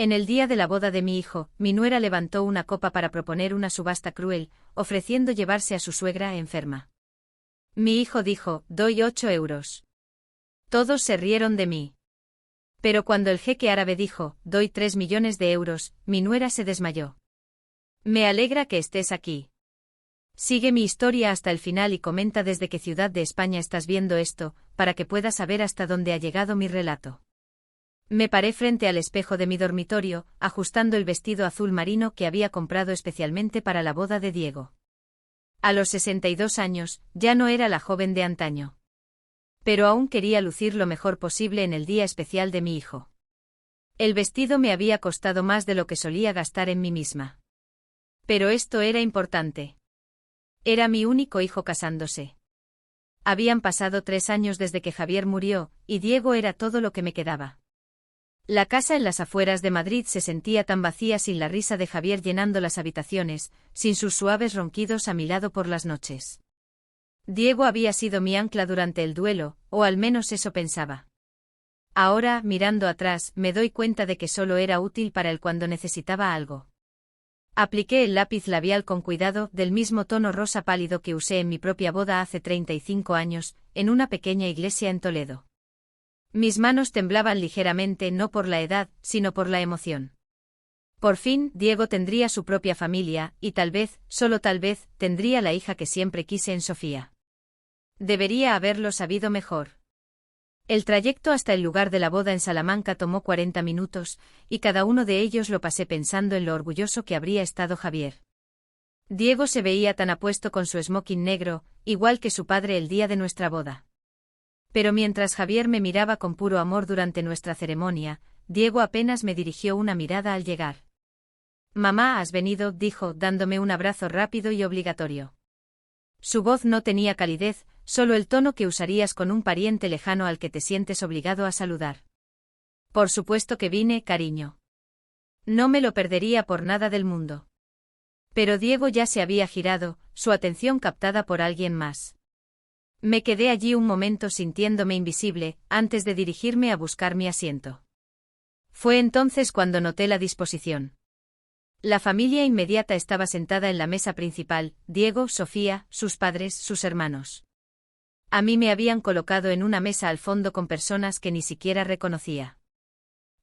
En el día de la boda de mi hijo, mi nuera levantó una copa para proponer una subasta cruel, ofreciendo llevarse a su suegra enferma. Mi hijo dijo, doy 8 euros. Todos se rieron de mí. Pero cuando el jeque árabe dijo, doy 3 millones de euros, mi nuera se desmayó. Me alegra que estés aquí. Sigue mi historia hasta el final y comenta desde qué ciudad de España estás viendo esto, para que puedas saber hasta dónde ha llegado mi relato. Me paré frente al espejo de mi dormitorio, ajustando el vestido azul marino que había comprado especialmente para la boda de Diego. A los 62 años, ya no era la joven de antaño. Pero aún quería lucir lo mejor posible en el día especial de mi hijo. El vestido me había costado más de lo que solía gastar en mí misma. Pero esto era importante. Era mi único hijo casándose. Habían pasado 3 años desde que Javier murió, y Diego era todo lo que me quedaba. La casa en las afueras de Madrid se sentía tan vacía sin la risa de Javier llenando las habitaciones, sin sus suaves ronquidos a mi lado por las noches. Diego había sido mi ancla durante el duelo, o al menos eso pensaba. Ahora, mirando atrás, me doy cuenta de que solo era útil para él cuando necesitaba algo. Apliqué el lápiz labial con cuidado, del mismo tono rosa pálido que usé en mi propia boda hace 35 años, en una pequeña iglesia en Toledo. Mis manos temblaban ligeramente no por la edad, sino por la emoción. Por fin, Diego tendría su propia familia, y tal vez, solo tal vez, tendría la hija que siempre quise en Sofía. Debería haberlo sabido mejor. El trayecto hasta el lugar de la boda en Salamanca tomó 40 minutos, y cada uno de ellos lo pasé pensando en lo orgulloso que habría estado Javier. Diego se veía tan apuesto con su smoking negro, igual que su padre el día de nuestra boda. Pero mientras Javier me miraba con puro amor durante nuestra ceremonia, Diego apenas me dirigió una mirada al llegar. «Mamá, has venido», dijo, dándome un abrazo rápido y obligatorio. Su voz no tenía calidez, solo el tono que usarías con un pariente lejano al que te sientes obligado a saludar. Por supuesto que vine, cariño. No me lo perdería por nada del mundo. Pero Diego ya se había girado, su atención captada por alguien más. Me quedé allí un momento sintiéndome invisible, antes de dirigirme a buscar mi asiento. Fue entonces cuando noté la disposición. La familia inmediata estaba sentada en la mesa principal, Diego, Sofía, sus padres, sus hermanos. A mí me habían colocado en una mesa al fondo con personas que ni siquiera reconocía.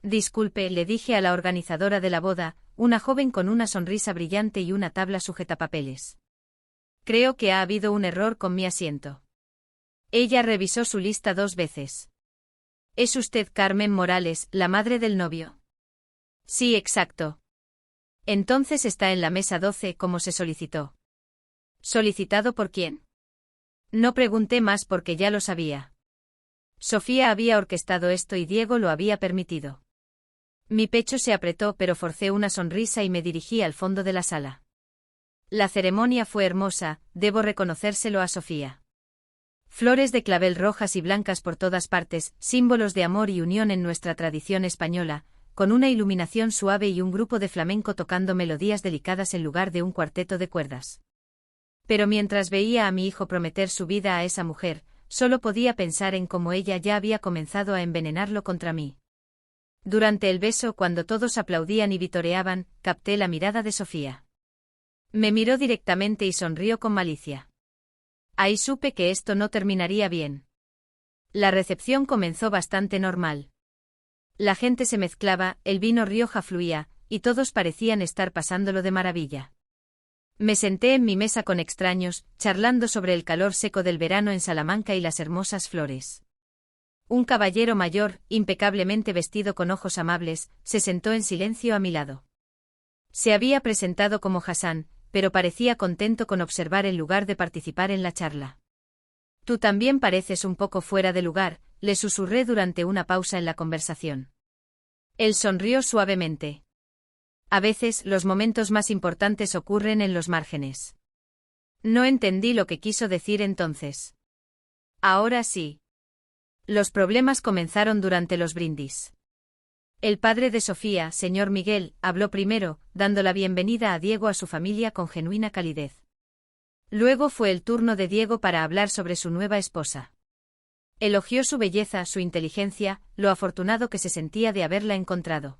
Disculpe, le dije a la organizadora de la boda, una joven con una sonrisa brillante y una tabla sujetapapeles. Creo que ha habido un error con mi asiento. Ella revisó su lista 2 veces. ¿Es usted Carmen Morales, la madre del novio? Sí, exacto. Entonces está en la mesa 12 como se solicitó. ¿Solicitado por quién? No pregunté más porque ya lo sabía. Sofía había orquestado esto y Diego lo había permitido. Mi pecho se apretó pero forcé una sonrisa y me dirigí al fondo de la sala. La ceremonia fue hermosa, debo reconocérselo a Sofía. Flores de clavel rojas y blancas por todas partes, símbolos de amor y unión en nuestra tradición española, con una iluminación suave y un grupo de flamenco tocando melodías delicadas en lugar de un cuarteto de cuerdas. Pero mientras veía a mi hijo prometer su vida a esa mujer, solo podía pensar en cómo ella ya había comenzado a envenenarlo contra mí. Durante el beso, cuando todos aplaudían y vitoreaban, capté la mirada de Sofía. Me miró directamente y sonrió con malicia. Ahí supe que esto no terminaría bien. La recepción comenzó bastante normal. La gente se mezclaba, el vino Rioja fluía, y todos parecían estar pasándolo de maravilla. Me senté en mi mesa con extraños, charlando sobre el calor seco del verano en Salamanca y las hermosas flores. Un caballero mayor, impecablemente vestido con ojos amables, se sentó en silencio a mi lado. Se había presentado como Hassan, pero parecía contento con observar en lugar de participar en la charla. Tú también pareces un poco fuera de lugar, le susurré durante una pausa en la conversación. Él sonrió suavemente. A veces, los momentos más importantes ocurren en los márgenes. No entendí lo que quiso decir entonces. Ahora sí. Los problemas comenzaron durante los brindis. El padre de Sofía, señor Miguel, habló primero, dando la bienvenida a Diego a su familia con genuina calidez. Luego fue el turno de Diego para hablar sobre su nueva esposa. Elogió su belleza, su inteligencia, lo afortunado que se sentía de haberla encontrado.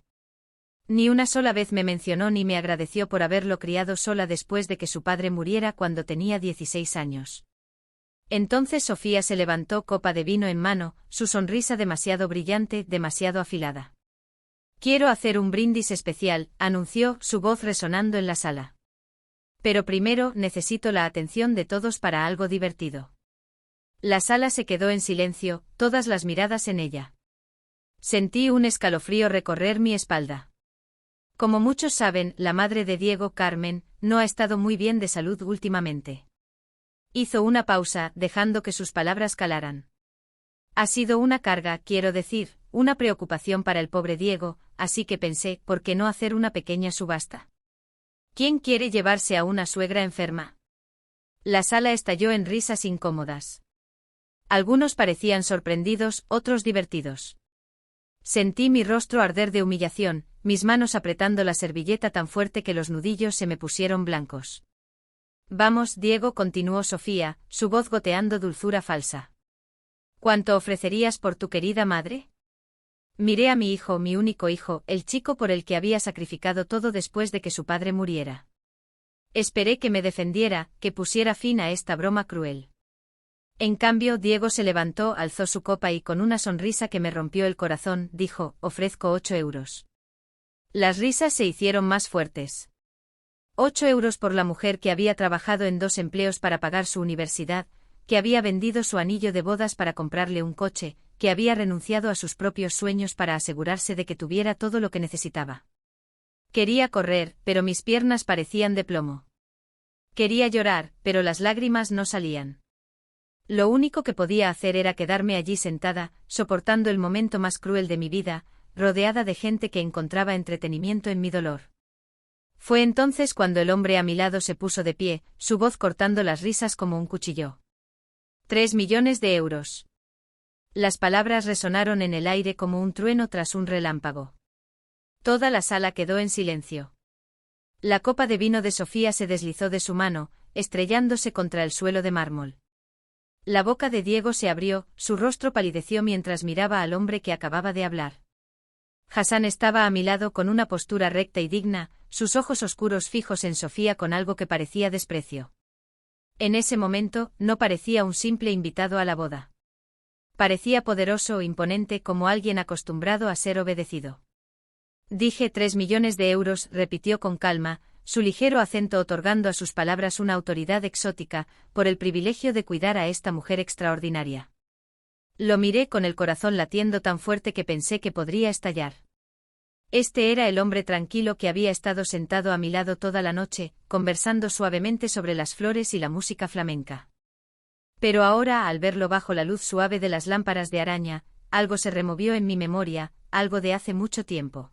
Ni una sola vez me mencionó ni me agradeció por haberlo criado sola después de que su padre muriera cuando tenía 16 años. Entonces Sofía se levantó, copa de vino en mano, su sonrisa demasiado brillante, demasiado afilada. «Quiero hacer un brindis especial», anunció, su voz resonando en la sala. «Pero primero necesito la atención de todos para algo divertido». La sala se quedó en silencio, todas las miradas en ella. Sentí un escalofrío recorrer mi espalda. Como muchos saben, la madre de Diego, Carmen, no ha estado muy bien de salud últimamente. Hizo una pausa, dejando que sus palabras calaran. Ha sido una carga, quiero decir, una preocupación para el pobre Diego, así que pensé, ¿por qué no hacer una pequeña subasta? ¿Quién quiere llevarse a una suegra enferma? La sala estalló en risas incómodas. Algunos parecían sorprendidos, otros divertidos. Sentí mi rostro arder de humillación, mis manos apretando la servilleta tan fuerte que los nudillos se me pusieron blancos. Vamos, Diego, continuó Sofía, su voz goteando dulzura falsa. ¿Cuánto ofrecerías por tu querida madre? Miré a mi hijo, mi único hijo, el chico por el que había sacrificado todo después de que su padre muriera. Esperé que me defendiera, que pusiera fin a esta broma cruel. En cambio, Diego se levantó, alzó su copa y con una sonrisa que me rompió el corazón, dijo, ofrezco 8 euros. Las risas se hicieron más fuertes. 8 euros por la mujer que había trabajado en 2 empleos para pagar su universidad, que había vendido su anillo de bodas para comprarle un coche, que había renunciado a sus propios sueños para asegurarse de que tuviera todo lo que necesitaba. Quería correr, pero mis piernas parecían de plomo. Quería llorar, pero las lágrimas no salían. Lo único que podía hacer era quedarme allí sentada, soportando el momento más cruel de mi vida, rodeada de gente que encontraba entretenimiento en mi dolor. Fue entonces cuando el hombre a mi lado se puso de pie, su voz cortando las risas como un cuchillo. 3 millones de euros. Las palabras resonaron en el aire como un trueno tras un relámpago. Toda la sala quedó en silencio. La copa de vino de Sofía se deslizó de su mano, estrellándose contra el suelo de mármol. La boca de Diego se abrió, su rostro palideció mientras miraba al hombre que acababa de hablar. Hassan estaba a mi lado con una postura recta y digna, sus ojos oscuros fijos en Sofía con algo que parecía desprecio. En ese momento, no parecía un simple invitado a la boda. Parecía poderoso o imponente como alguien acostumbrado a ser obedecido. Dije 3 millones de euros, repitió con calma, su ligero acento otorgando a sus palabras una autoridad exótica, por el privilegio de cuidar a esta mujer extraordinaria. Lo miré con el corazón latiendo tan fuerte que pensé que podría estallar. Este era el hombre tranquilo que había estado sentado a mi lado toda la noche, conversando suavemente sobre las flores y la música flamenca. Pero ahora, al verlo bajo la luz suave de las lámparas de araña, algo se removió en mi memoria, algo de hace mucho tiempo.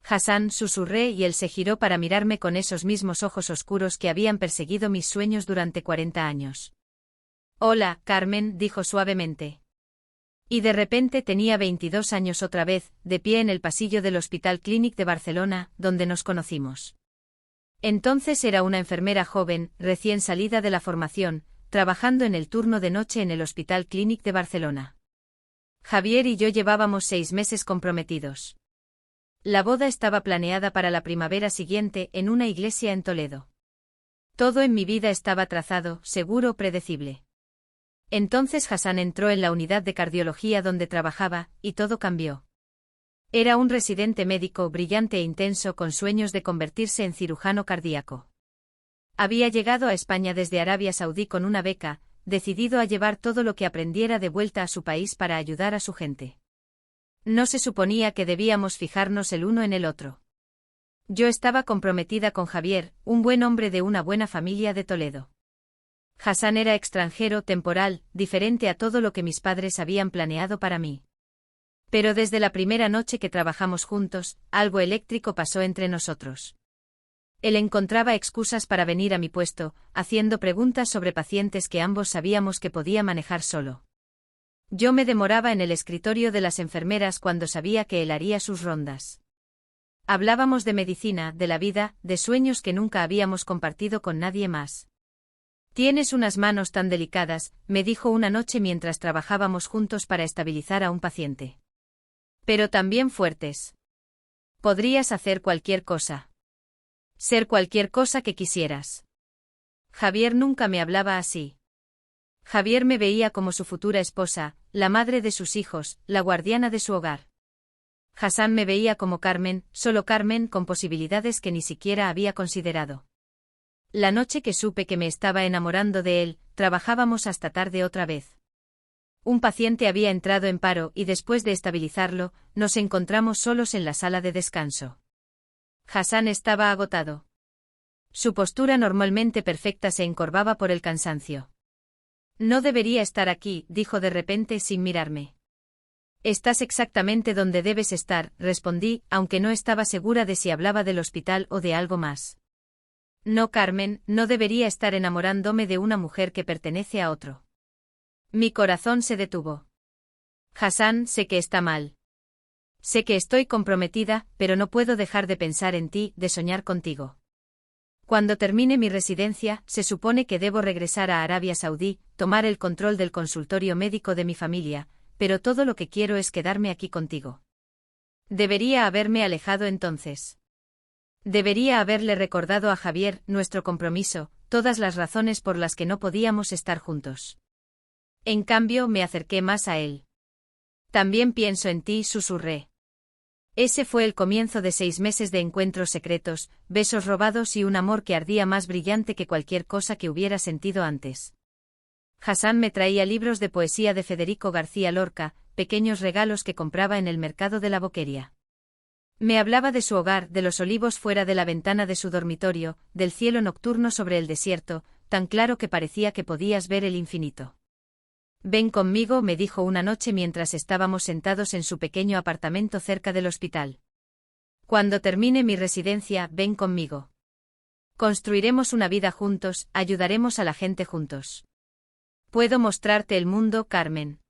Hassan, susurré y él se giró para mirarme con esos mismos ojos oscuros que habían perseguido mis sueños durante 40 años. Hola, Carmen, dijo suavemente. Y de repente tenía 22 años otra vez, de pie en el pasillo del Hospital Clínic de Barcelona, donde nos conocimos. Entonces era una enfermera joven, recién salida de la formación, trabajando en el turno de noche en el Hospital Clínic de Barcelona. Javier y yo llevábamos 6 meses comprometidos. La boda estaba planeada para la primavera siguiente en una iglesia en Toledo. Todo en mi vida estaba trazado, seguro, predecible. Entonces Hassan entró en la unidad de cardiología donde trabajaba, y todo cambió. Era un residente médico brillante e intenso con sueños de convertirse en cirujano cardíaco. Había llegado a España desde Arabia Saudí con una beca, decidido a llevar todo lo que aprendiera de vuelta a su país para ayudar a su gente. No se suponía que debíamos fijarnos el uno en el otro. Yo estaba comprometida con Javier, un buen hombre de una buena familia de Toledo. Hassan era extranjero, temporal, diferente a todo lo que mis padres habían planeado para mí. Pero desde la primera noche que trabajamos juntos, algo eléctrico pasó entre nosotros. Él encontraba excusas para venir a mi puesto, haciendo preguntas sobre pacientes que ambos sabíamos que podía manejar solo. Yo me demoraba en el escritorio de las enfermeras cuando sabía que él haría sus rondas. Hablábamos de medicina, de la vida, de sueños que nunca habíamos compartido con nadie más. «Tienes unas manos tan delicadas», me dijo una noche mientras trabajábamos juntos para estabilizar a un paciente. «Pero también fuertes. Podrías hacer cualquier cosa. Ser cualquier cosa que quisieras. Javier nunca me hablaba así. Javier me veía como su futura esposa, la madre de sus hijos, la guardiana de su hogar. Hassan me veía como Carmen, solo Carmen, con posibilidades que ni siquiera había considerado. La noche que supe que me estaba enamorando de él, trabajábamos hasta tarde otra vez. Un paciente había entrado en paro y después de estabilizarlo, nos encontramos solos en la sala de descanso. Hassan estaba agotado. Su postura normalmente perfecta se encorvaba por el cansancio. No debería estar aquí, dijo de repente sin mirarme. Estás exactamente donde debes estar, respondí, aunque no estaba segura de si hablaba del hospital o de algo más. No, Carmen, no debería estar enamorándome de una mujer que pertenece a otro. Mi corazón se detuvo. Hassan, sé que está mal. Sé que estoy comprometida, pero no puedo dejar de pensar en ti, de soñar contigo. Cuando termine mi residencia, se supone que debo regresar a Arabia Saudí, tomar el control del consultorio médico de mi familia, pero todo lo que quiero es quedarme aquí contigo. Debería haberme alejado entonces. Debería haberle recordado a Javier nuestro compromiso, todas las razones por las que no podíamos estar juntos. En cambio, me acerqué más a él. También pienso en ti, susurré. Ese fue el comienzo de 6 meses de encuentros secretos, besos robados y un amor que ardía más brillante que cualquier cosa que hubiera sentido antes. Hassan me traía libros de poesía de Federico García Lorca, pequeños regalos que compraba en el mercado de la Boqueria. Me hablaba de su hogar, de los olivos fuera de la ventana de su dormitorio, del cielo nocturno sobre el desierto, tan claro que parecía que podías ver el infinito. Ven conmigo, me dijo una noche mientras estábamos sentados en su pequeño apartamento cerca del hospital. Cuando termine mi residencia, ven conmigo. Construiremos una vida juntos, ayudaremos a la gente juntos. Puedo mostrarte el mundo, Carmen.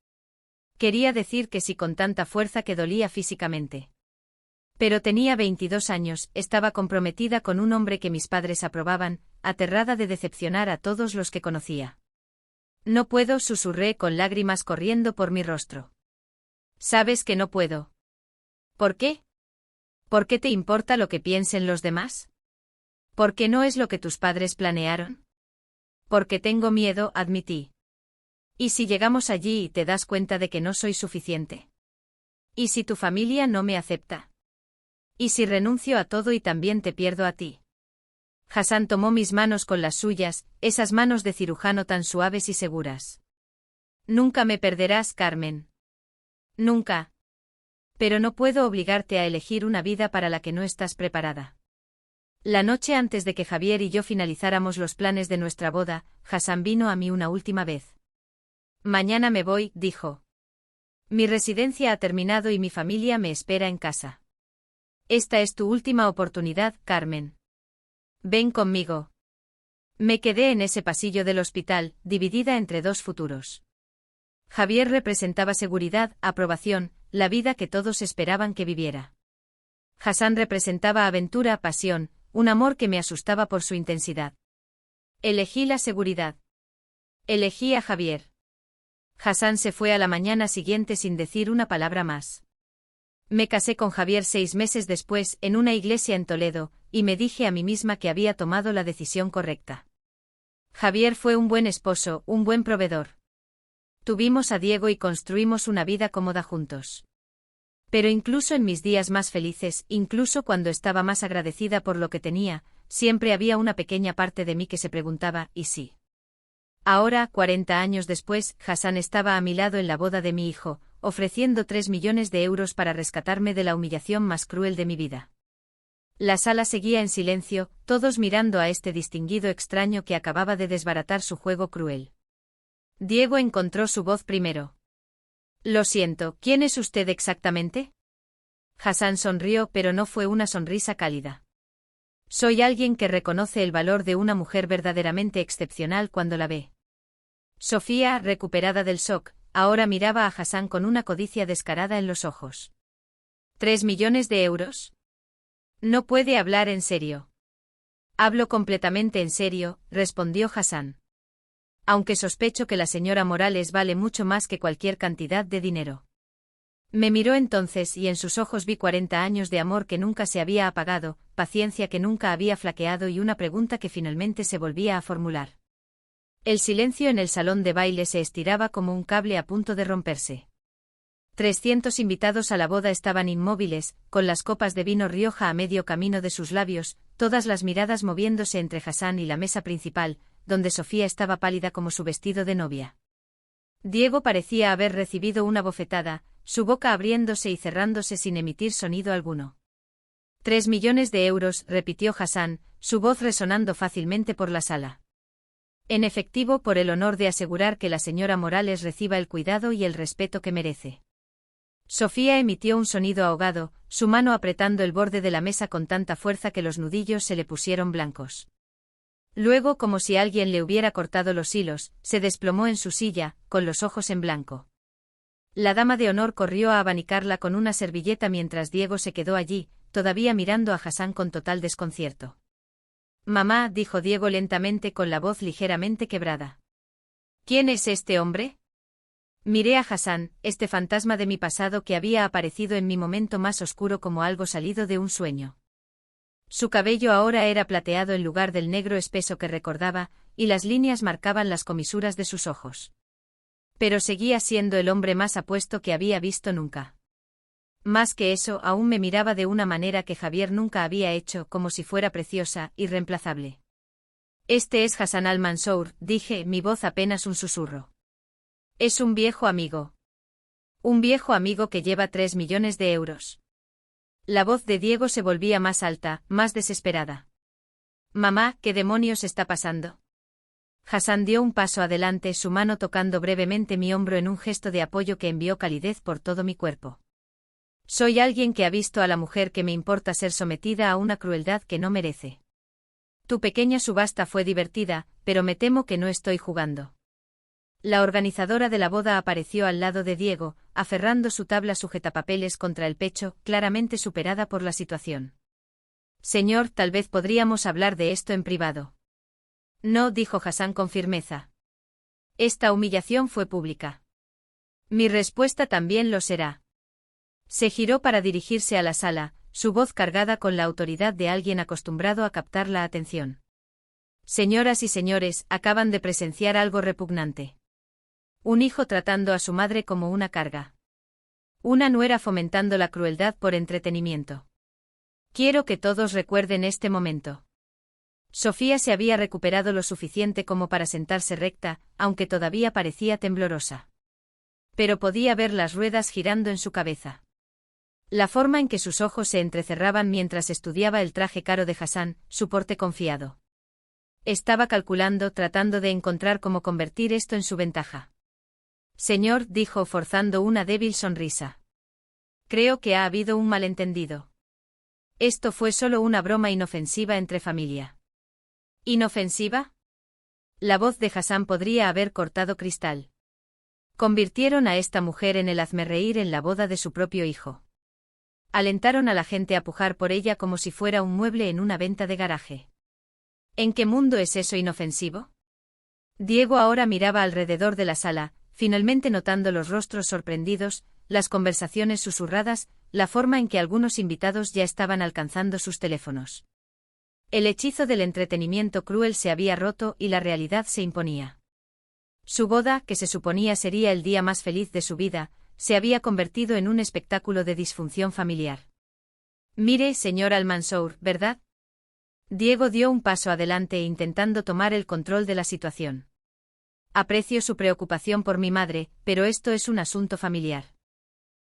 Quería decir que sí con tanta fuerza que dolía físicamente. Pero tenía 22 años, estaba comprometida con un hombre que mis padres aprobaban, aterrada de decepcionar a todos los que conocía. No puedo, susurré con lágrimas corriendo por mi rostro. ¿Sabes que no puedo? ¿Por qué? ¿Por qué te importa lo que piensen los demás? ¿Por qué no es lo que tus padres planearon? Porque tengo miedo, admití. ¿Y si llegamos allí y te das cuenta de que no soy suficiente? ¿Y si tu familia no me acepta? ¿Y si renuncio a todo y también te pierdo a ti? Hassan tomó mis manos con las suyas, esas manos de cirujano tan suaves y seguras. Nunca me perderás, Carmen. Nunca. Pero no puedo obligarte a elegir una vida para la que no estás preparada. La noche antes de que Javier y yo finalizáramos los planes de nuestra boda, Hassan vino a mí una última vez. Mañana me voy, dijo. Mi residencia ha terminado y mi familia me espera en casa. Esta es tu última oportunidad, Carmen. Ven conmigo. Me quedé en ese pasillo del hospital, dividida entre dos futuros. Javier representaba seguridad, aprobación, la vida que todos esperaban que viviera. Hassan representaba aventura, pasión, un amor que me asustaba por su intensidad. Elegí la seguridad. Elegí a Javier. Hassan se fue a la mañana siguiente sin decir una palabra más. Me casé con Javier 6 meses después en una iglesia en Toledo, y me dije a mí misma que había tomado la decisión correcta. Javier fue un buen esposo, un buen proveedor. Tuvimos a Diego y construimos una vida cómoda juntos. Pero incluso en mis días más felices, incluso cuando estaba más agradecida por lo que tenía, siempre había una pequeña parte de mí que se preguntaba, ¿y si? Ahora, 40 años después, Hassan estaba a mi lado en la boda de mi hijo, ofreciendo 3 millones de euros para rescatarme de la humillación más cruel de mi vida. La sala seguía en silencio, todos mirando a este distinguido extraño que acababa de desbaratar su juego cruel. Diego encontró su voz primero. Lo siento, ¿quién es usted exactamente? Hassan sonrió, pero no fue una sonrisa cálida. Soy alguien que reconoce el valor de una mujer verdaderamente excepcional cuando la ve. Sofía, recuperada del shock, ahora miraba a Hassan con una codicia descarada en los ojos. ¿3 millones de euros? No puede hablar en serio. Hablo completamente en serio, respondió Hassan. Aunque sospecho que la señora Morales vale mucho más que cualquier cantidad de dinero. Me miró entonces y en sus ojos vi 40 años de amor que nunca se había apagado, paciencia que nunca había flaqueado y una pregunta que finalmente se volvía a formular. El silencio en el salón de baile se estiraba como un cable a punto de romperse. 300 invitados a la boda estaban inmóviles, con las copas de vino Rioja a medio camino de sus labios, todas las miradas moviéndose entre Hassan y la mesa principal, donde Sofía estaba pálida como su vestido de novia. Diego parecía haber recibido una bofetada, su boca abriéndose y cerrándose sin emitir sonido alguno. 3 millones de euros, repitió Hassan, su voz resonando fácilmente por la sala. En efectivo, por el honor de asegurar que la señora Morales reciba el cuidado y el respeto que merece. Sofía emitió un sonido ahogado, su mano apretando el borde de la mesa con tanta fuerza que los nudillos se le pusieron blancos. Luego, como si alguien le hubiera cortado los hilos, se desplomó en su silla, con los ojos en blanco. La dama de honor corrió a abanicarla con una servilleta mientras Diego se quedó allí, todavía mirando a Hassan con total desconcierto. «Mamá», dijo Diego lentamente con la voz ligeramente quebrada. «¿Quién es este hombre?» Miré a Hassan, este fantasma de mi pasado que había aparecido en mi momento más oscuro como algo salido de un sueño. Su cabello ahora era plateado en lugar del negro espeso que recordaba, y las líneas marcaban las comisuras de sus ojos. Pero seguía siendo el hombre más apuesto que había visto nunca. Más que eso, aún me miraba de una manera que Javier nunca había hecho, como si fuera preciosa, irreemplazable. «Este es Hassan al-Mansour», dije, mi voz apenas un susurro. «Es un viejo amigo. Un viejo amigo que lleva 3 millones de euros». La voz de Diego se volvía más alta, más desesperada. «Mamá, ¿qué demonios está pasando?» Hassan dio un paso adelante, su mano tocando brevemente mi hombro en un gesto de apoyo que envió calidez por todo mi cuerpo. «Soy alguien que ha visto a la mujer que me importa ser sometida a una crueldad que no merece. Tu pequeña subasta fue divertida, pero me temo que no estoy jugando». La organizadora de la boda apareció al lado de Diego, aferrando su tabla sujetapapeles contra el pecho, claramente superada por la situación. «Señor, tal vez podríamos hablar de esto en privado». «No», dijo Hassan con firmeza. «Esta humillación fue pública. Mi respuesta también lo será». Se giró para dirigirse a la sala, su voz cargada con la autoridad de alguien acostumbrado a captar la atención. «Señoras y señores, acaban de presenciar algo repugnante. Un hijo tratando a su madre como una carga. Una nuera fomentando la crueldad por entretenimiento. Quiero que todos recuerden este momento». Sofía se había recuperado lo suficiente como para sentarse recta, aunque todavía parecía temblorosa. Pero podía ver las ruedas girando en su cabeza. La forma en que sus ojos se entrecerraban mientras estudiaba el traje caro de Hassan, su porte confiado. Estaba calculando, tratando de encontrar cómo convertir esto en su ventaja. «Señor», dijo forzando una débil sonrisa. «Creo que ha habido un malentendido. Esto fue solo una broma inofensiva entre familia». «¿Inofensiva?» La voz de Hassan podría haber cortado cristal. Convirtieron a esta mujer en el hazmerreír en la boda de su propio hijo. Alentaron a la gente a pujar por ella como si fuera un mueble en una venta de garaje. ¿En qué mundo es eso inofensivo? Diego ahora miraba alrededor de la sala, finalmente notando los rostros sorprendidos, las conversaciones susurradas, la forma en que algunos invitados ya estaban alcanzando sus teléfonos. El hechizo del entretenimiento cruel se había roto y la realidad se imponía. Su boda, que se suponía sería el día más feliz de su vida, se había convertido en un espectáculo de disfunción familiar. «Mire, señor al-Mansour, ¿verdad?» Diego dio un paso adelante intentando tomar el control de la situación. «Aprecio su preocupación por mi madre, pero esto es un asunto familiar».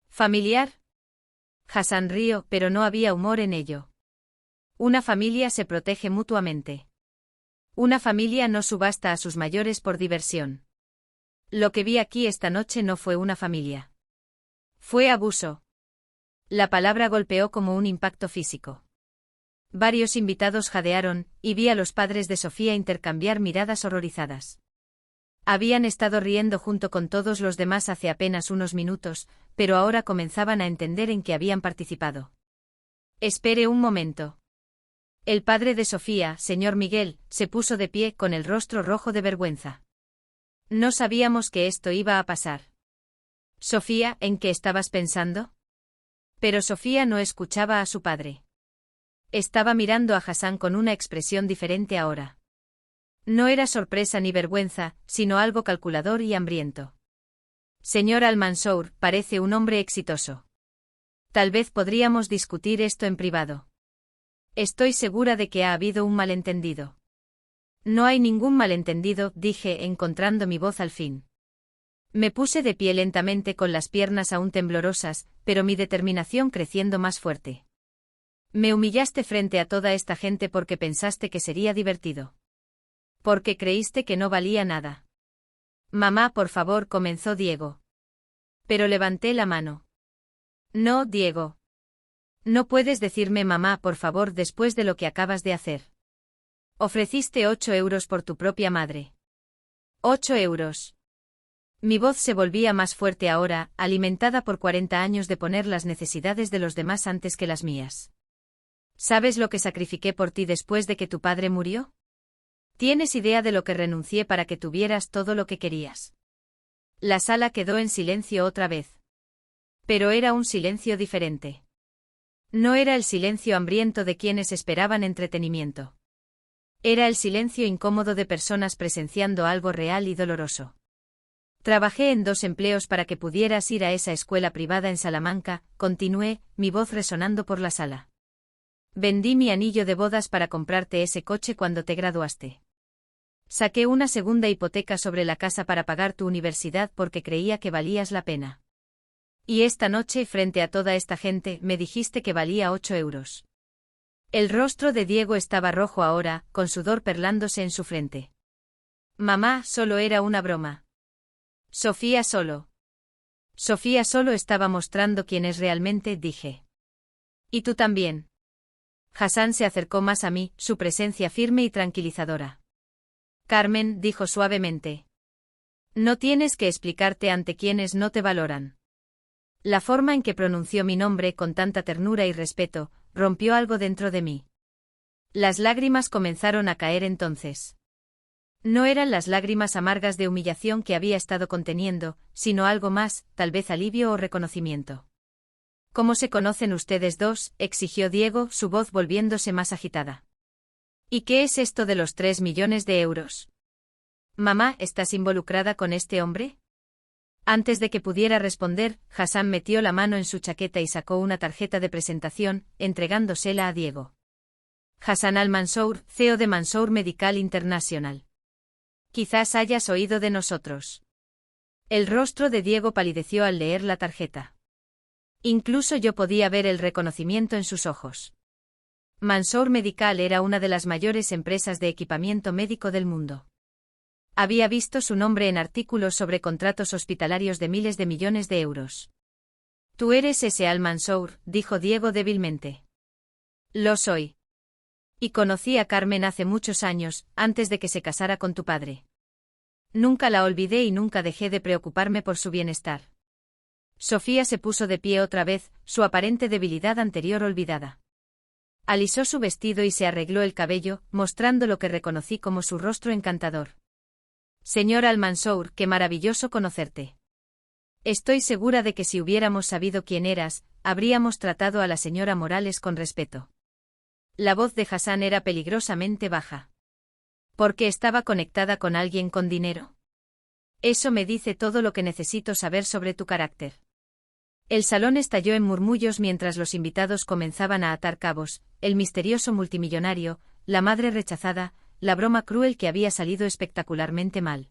«¿Familiar?» Hassan rió, pero no había humor en ello. Una familia se protege mutuamente. Una familia no subasta a sus mayores por diversión. Lo que vi aquí esta noche no fue una familia. Fue abuso. La palabra golpeó como un impacto físico. Varios invitados jadearon, y vi a los padres de Sofía intercambiar miradas horrorizadas. Habían estado riendo junto con todos los demás hace apenas unos minutos, pero ahora comenzaban a entender en qué habían participado. «Espere un momento». El padre de Sofía, señor Miguel, se puso de pie con el rostro rojo de vergüenza. «No sabíamos que esto iba a pasar». Sofía, ¿en qué estabas pensando? Pero Sofía no escuchaba a su padre. Estaba mirando a Hassan con una expresión diferente ahora. No era sorpresa ni vergüenza, sino algo calculador y hambriento. Señor Al-Mansour, parece un hombre exitoso. Tal vez podríamos discutir esto en privado. Estoy segura de que ha habido un malentendido. No hay ningún malentendido, dije, encontrando mi voz al fin. Me puse de pie lentamente con las piernas aún temblorosas, pero mi determinación creciendo más fuerte. Me humillaste frente a toda esta gente porque pensaste que sería divertido. Porque creíste que no valía nada. Mamá, por favor, comenzó Diego. Pero levanté la mano. No, Diego. No puedes decirme mamá, por favor, después de lo que acabas de hacer. Ofreciste 8 euros por tu propia madre. 8 euros. Mi voz se volvía más fuerte ahora, alimentada por 40 años de poner las necesidades de los demás antes que las mías. ¿Sabes lo que sacrifiqué por ti después de que tu padre murió? ¿Tienes idea de lo que renuncié para que tuvieras todo lo que querías? La sala quedó en silencio otra vez. Pero era un silencio diferente. No era el silencio hambriento de quienes esperaban entretenimiento. Era el silencio incómodo de personas presenciando algo real y doloroso. Trabajé en 2 empleos para que pudieras ir a esa escuela privada en Salamanca, continué, mi voz resonando por la sala. Vendí mi anillo de bodas para comprarte ese coche cuando te graduaste. Saqué una segunda hipoteca sobre la casa para pagar tu universidad porque creía que valías la pena. Y esta noche, frente a toda esta gente, me dijiste que valía 8 euros. El rostro de Diego estaba rojo ahora, con sudor perlándose en su frente. Mamá, solo era una broma. Sofía solo estaba mostrando quién es realmente, dije. Y tú también. Hassan se acercó más a mí, su presencia firme y tranquilizadora. Carmen, dijo suavemente. No tienes que explicarte ante quienes no te valoran. La forma en que pronunció mi nombre con tanta ternura y respeto, rompió algo dentro de mí. Las lágrimas comenzaron a caer entonces. No eran las lágrimas amargas de humillación que había estado conteniendo, sino algo más, tal vez alivio o reconocimiento. ¿Cómo se conocen ustedes dos?, exigió Diego, su voz volviéndose más agitada. ¿Y qué es esto de los 3 millones de euros? Mamá, ¿estás involucrada con este hombre? Antes de que pudiera responder, Hassan metió la mano en su chaqueta y sacó una tarjeta de presentación, entregándosela a Diego. Hassan Al-Mansour, CEO de Mansour Medical International. Quizás hayas oído de nosotros. El rostro de Diego palideció al leer la tarjeta. Incluso yo podía ver el reconocimiento en sus ojos. Mansour Medical era una de las mayores empresas de equipamiento médico del mundo. Había visto su nombre en artículos sobre contratos hospitalarios de miles de millones de euros. Tú eres ese Al-Mansour, dijo Diego débilmente. Lo soy. Y conocí a Carmen hace muchos años, antes de que se casara con tu padre. Nunca la olvidé y nunca dejé de preocuparme por su bienestar. Sofía se puso de pie otra vez, su aparente debilidad anterior olvidada. Alisó su vestido y se arregló el cabello, mostrando lo que reconocí como su rostro encantador. Señor Al-Mansour, qué maravilloso conocerte. Estoy segura de que si hubiéramos sabido quién eras, habríamos tratado a la señora Morales con respeto. La voz de Hassan era peligrosamente baja. ¿Por qué estaba conectada con alguien con dinero? Eso me dice todo lo que necesito saber sobre tu carácter. El salón estalló en murmullos mientras los invitados comenzaban a atar cabos, el misterioso multimillonario, la madre rechazada, la broma cruel que había salido espectacularmente mal.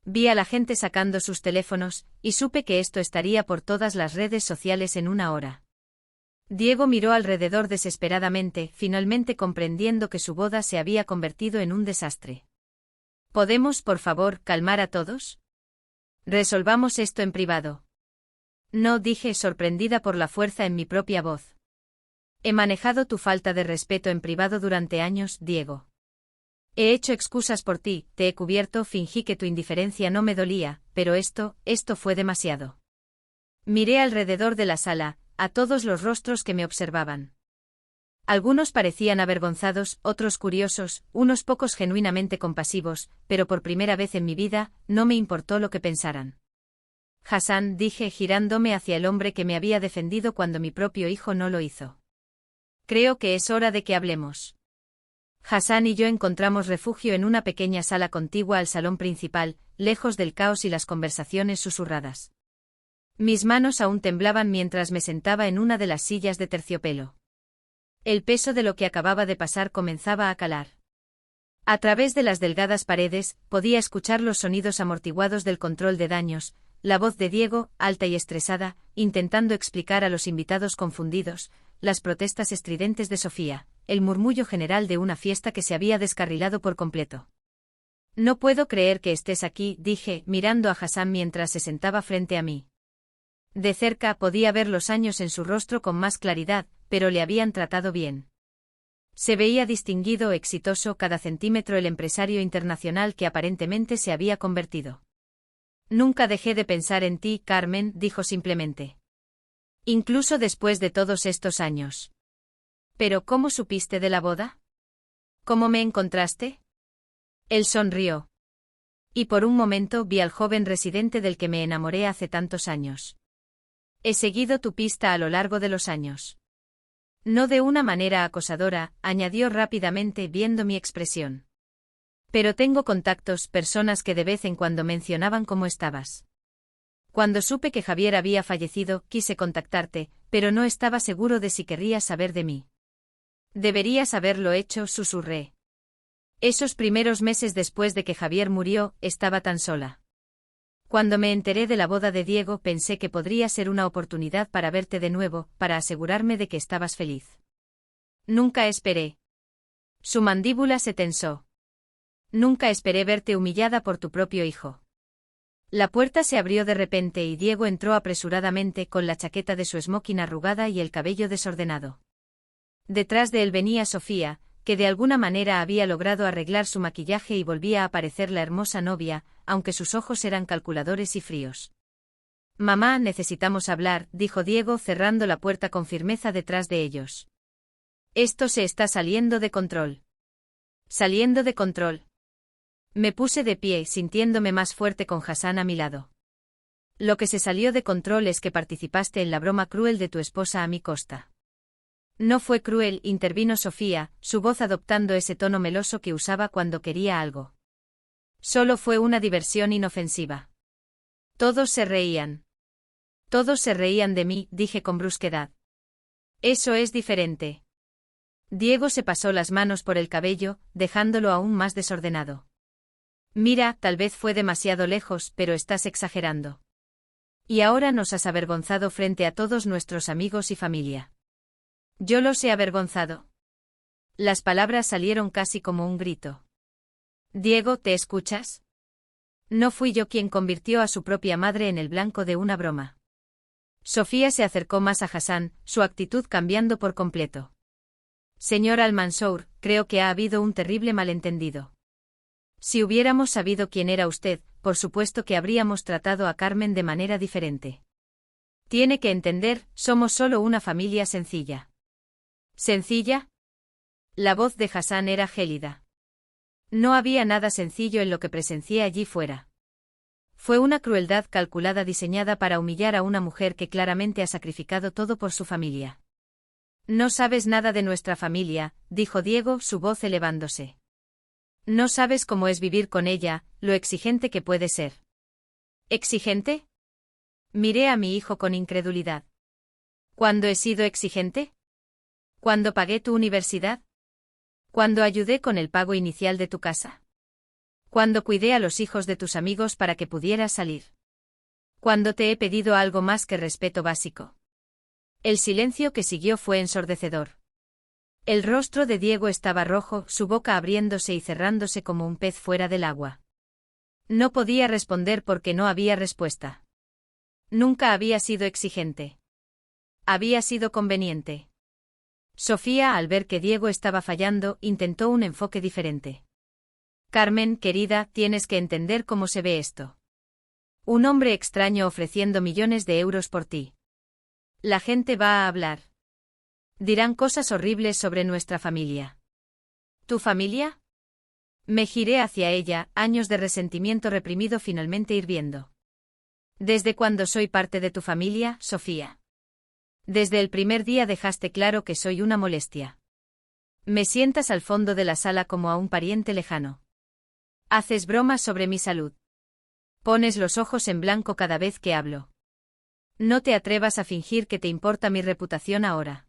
Vi a la gente sacando sus teléfonos, y supe que esto estaría por todas las redes sociales en una hora. Diego miró alrededor desesperadamente, finalmente comprendiendo que su boda se había convertido en un desastre. ¿Podemos, por favor, calmar a todos? Resolvamos esto en privado. No, dije, sorprendida por la fuerza en mi propia voz. He manejado tu falta de respeto en privado durante años, Diego. He hecho excusas por ti, te he cubierto, fingí que tu indiferencia no me dolía, pero esto fue demasiado. Miré alrededor de la sala, a todos los rostros que me observaban. Algunos parecían avergonzados, otros curiosos, unos pocos genuinamente compasivos, pero por primera vez en mi vida, no me importó lo que pensaran. Hassan, dije girándome hacia el hombre que me había defendido cuando mi propio hijo no lo hizo. Creo que es hora de que hablemos. Hassan y yo encontramos refugio en una pequeña sala contigua al salón principal, lejos del caos y las conversaciones susurradas. Mis manos aún temblaban mientras me sentaba en una de las sillas de terciopelo. El peso de lo que acababa de pasar comenzaba a calar. A través de las delgadas paredes, podía escuchar los sonidos amortiguados del control de daños, la voz de Diego, alta y estresada, intentando explicar a los invitados confundidos, las protestas estridentes de Sofía, el murmullo general de una fiesta que se había descarrilado por completo. No puedo creer que estés aquí, dije, mirando a Hassan mientras se sentaba frente a mí. De cerca podía ver los años en su rostro con más claridad, pero le habían tratado bien. Se veía distinguido, exitoso, cada centímetro el empresario internacional que aparentemente se había convertido. Nunca dejé de pensar en ti, Carmen, dijo simplemente. Incluso después de todos estos años. ¿Pero cómo supiste de la boda? ¿Cómo me encontraste? Él sonrió. Y por un momento vi al joven residente del que me enamoré hace tantos años. He seguido tu pista a lo largo de los años. No de una manera acosadora, añadió rápidamente viendo mi expresión. Pero tengo contactos, personas que de vez en cuando mencionaban cómo estabas. Cuando supe que Javier había fallecido, quise contactarte, pero no estaba seguro de si querrías saber de mí. Deberías haberlo hecho, susurré. Esos primeros meses después de que Javier murió, estaba tan sola. Cuando me enteré de la boda de Diego pensé que podría ser una oportunidad para verte de nuevo, para asegurarme de que estabas feliz. Nunca esperé. Su mandíbula se tensó. Nunca esperé verte humillada por tu propio hijo. La puerta se abrió de repente y Diego entró apresuradamente con la chaqueta de su smoking arrugada y el cabello desordenado. Detrás de él venía Sofía, que de alguna manera había logrado arreglar su maquillaje y volvía a parecer la hermosa novia, aunque sus ojos eran calculadores y fríos. Mamá, necesitamos hablar, dijo Diego cerrando la puerta con firmeza detrás de ellos. Esto se está saliendo de control. Saliendo de control. Me puse de pie, sintiéndome más fuerte con Hassan a mi lado. Lo que se salió de control es que participaste en la broma cruel de tu esposa a mi costa. No fue cruel, intervino Sofía, su voz adoptando ese tono meloso que usaba cuando quería algo. Solo fue una diversión inofensiva. Todos se reían. Todos se reían de mí, dije con brusquedad. Eso es diferente. Diego se pasó las manos por el cabello, dejándolo aún más desordenado. Mira, tal vez fue demasiado lejos, pero estás exagerando. Y ahora nos has avergonzado frente a todos nuestros amigos y familia. Yo los he avergonzado. Las palabras salieron casi como un grito. Diego, ¿te escuchas? No fui yo quien convirtió a su propia madre en el blanco de una broma. Sofía se acercó más a Hassan, su actitud cambiando por completo. Señor Al-Mansour, creo que ha habido un terrible malentendido. Si hubiéramos sabido quién era usted, por supuesto que habríamos tratado a Carmen de manera diferente. Tiene que entender, somos solo una familia sencilla. ¿Sencilla? La voz de Hassan era gélida. No había nada sencillo en lo que presencié allí fuera. Fue una crueldad calculada diseñada para humillar a una mujer que claramente ha sacrificado todo por su familia. No sabes nada de nuestra familia, dijo Diego, su voz elevándose. No sabes cómo es vivir con ella, lo exigente que puede ser. ¿Exigente? Miré a mi hijo con incredulidad. ¿Cuándo he sido exigente? ¿Cuándo pagué tu universidad? ¿Cuándo ayudé con el pago inicial de tu casa? ¿Cuándo cuidé a los hijos de tus amigos para que pudieras salir? ¿Cuándo te he pedido algo más que respeto básico? El silencio que siguió fue ensordecedor. El rostro de Diego estaba rojo, su boca abriéndose y cerrándose como un pez fuera del agua. No podía responder porque no había respuesta. Nunca había sido exigente. Había sido conveniente. Sofía, al ver que Diego estaba fallando, intentó un enfoque diferente. Carmen, querida, tienes que entender cómo se ve esto. Un hombre extraño ofreciendo millones de euros por ti. La gente va a hablar. Dirán cosas horribles sobre nuestra familia. ¿Tu familia? Me giré hacia ella, años de resentimiento reprimido finalmente hirviendo. ¿Desde cuándo soy parte de tu familia, Sofía? Desde el primer día dejaste claro que soy una molestia. Me sientas al fondo de la sala como a un pariente lejano. Haces bromas sobre mi salud. Pones los ojos en blanco cada vez que hablo. No te atrevas a fingir que te importa mi reputación ahora.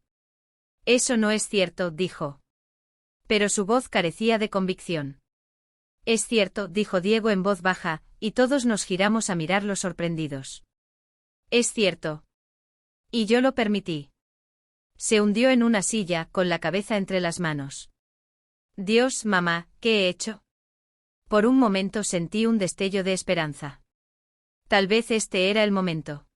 Eso no es cierto, dijo. Pero su voz carecía de convicción. Es cierto, dijo Diego en voz baja, y todos nos giramos a mirarlo sorprendidos. Es cierto. Y yo lo permití. Se hundió en una silla, con la cabeza entre las manos. Dios, mamá, ¿qué he hecho? Por un momento sentí un destello de esperanza. Tal vez este era el momento.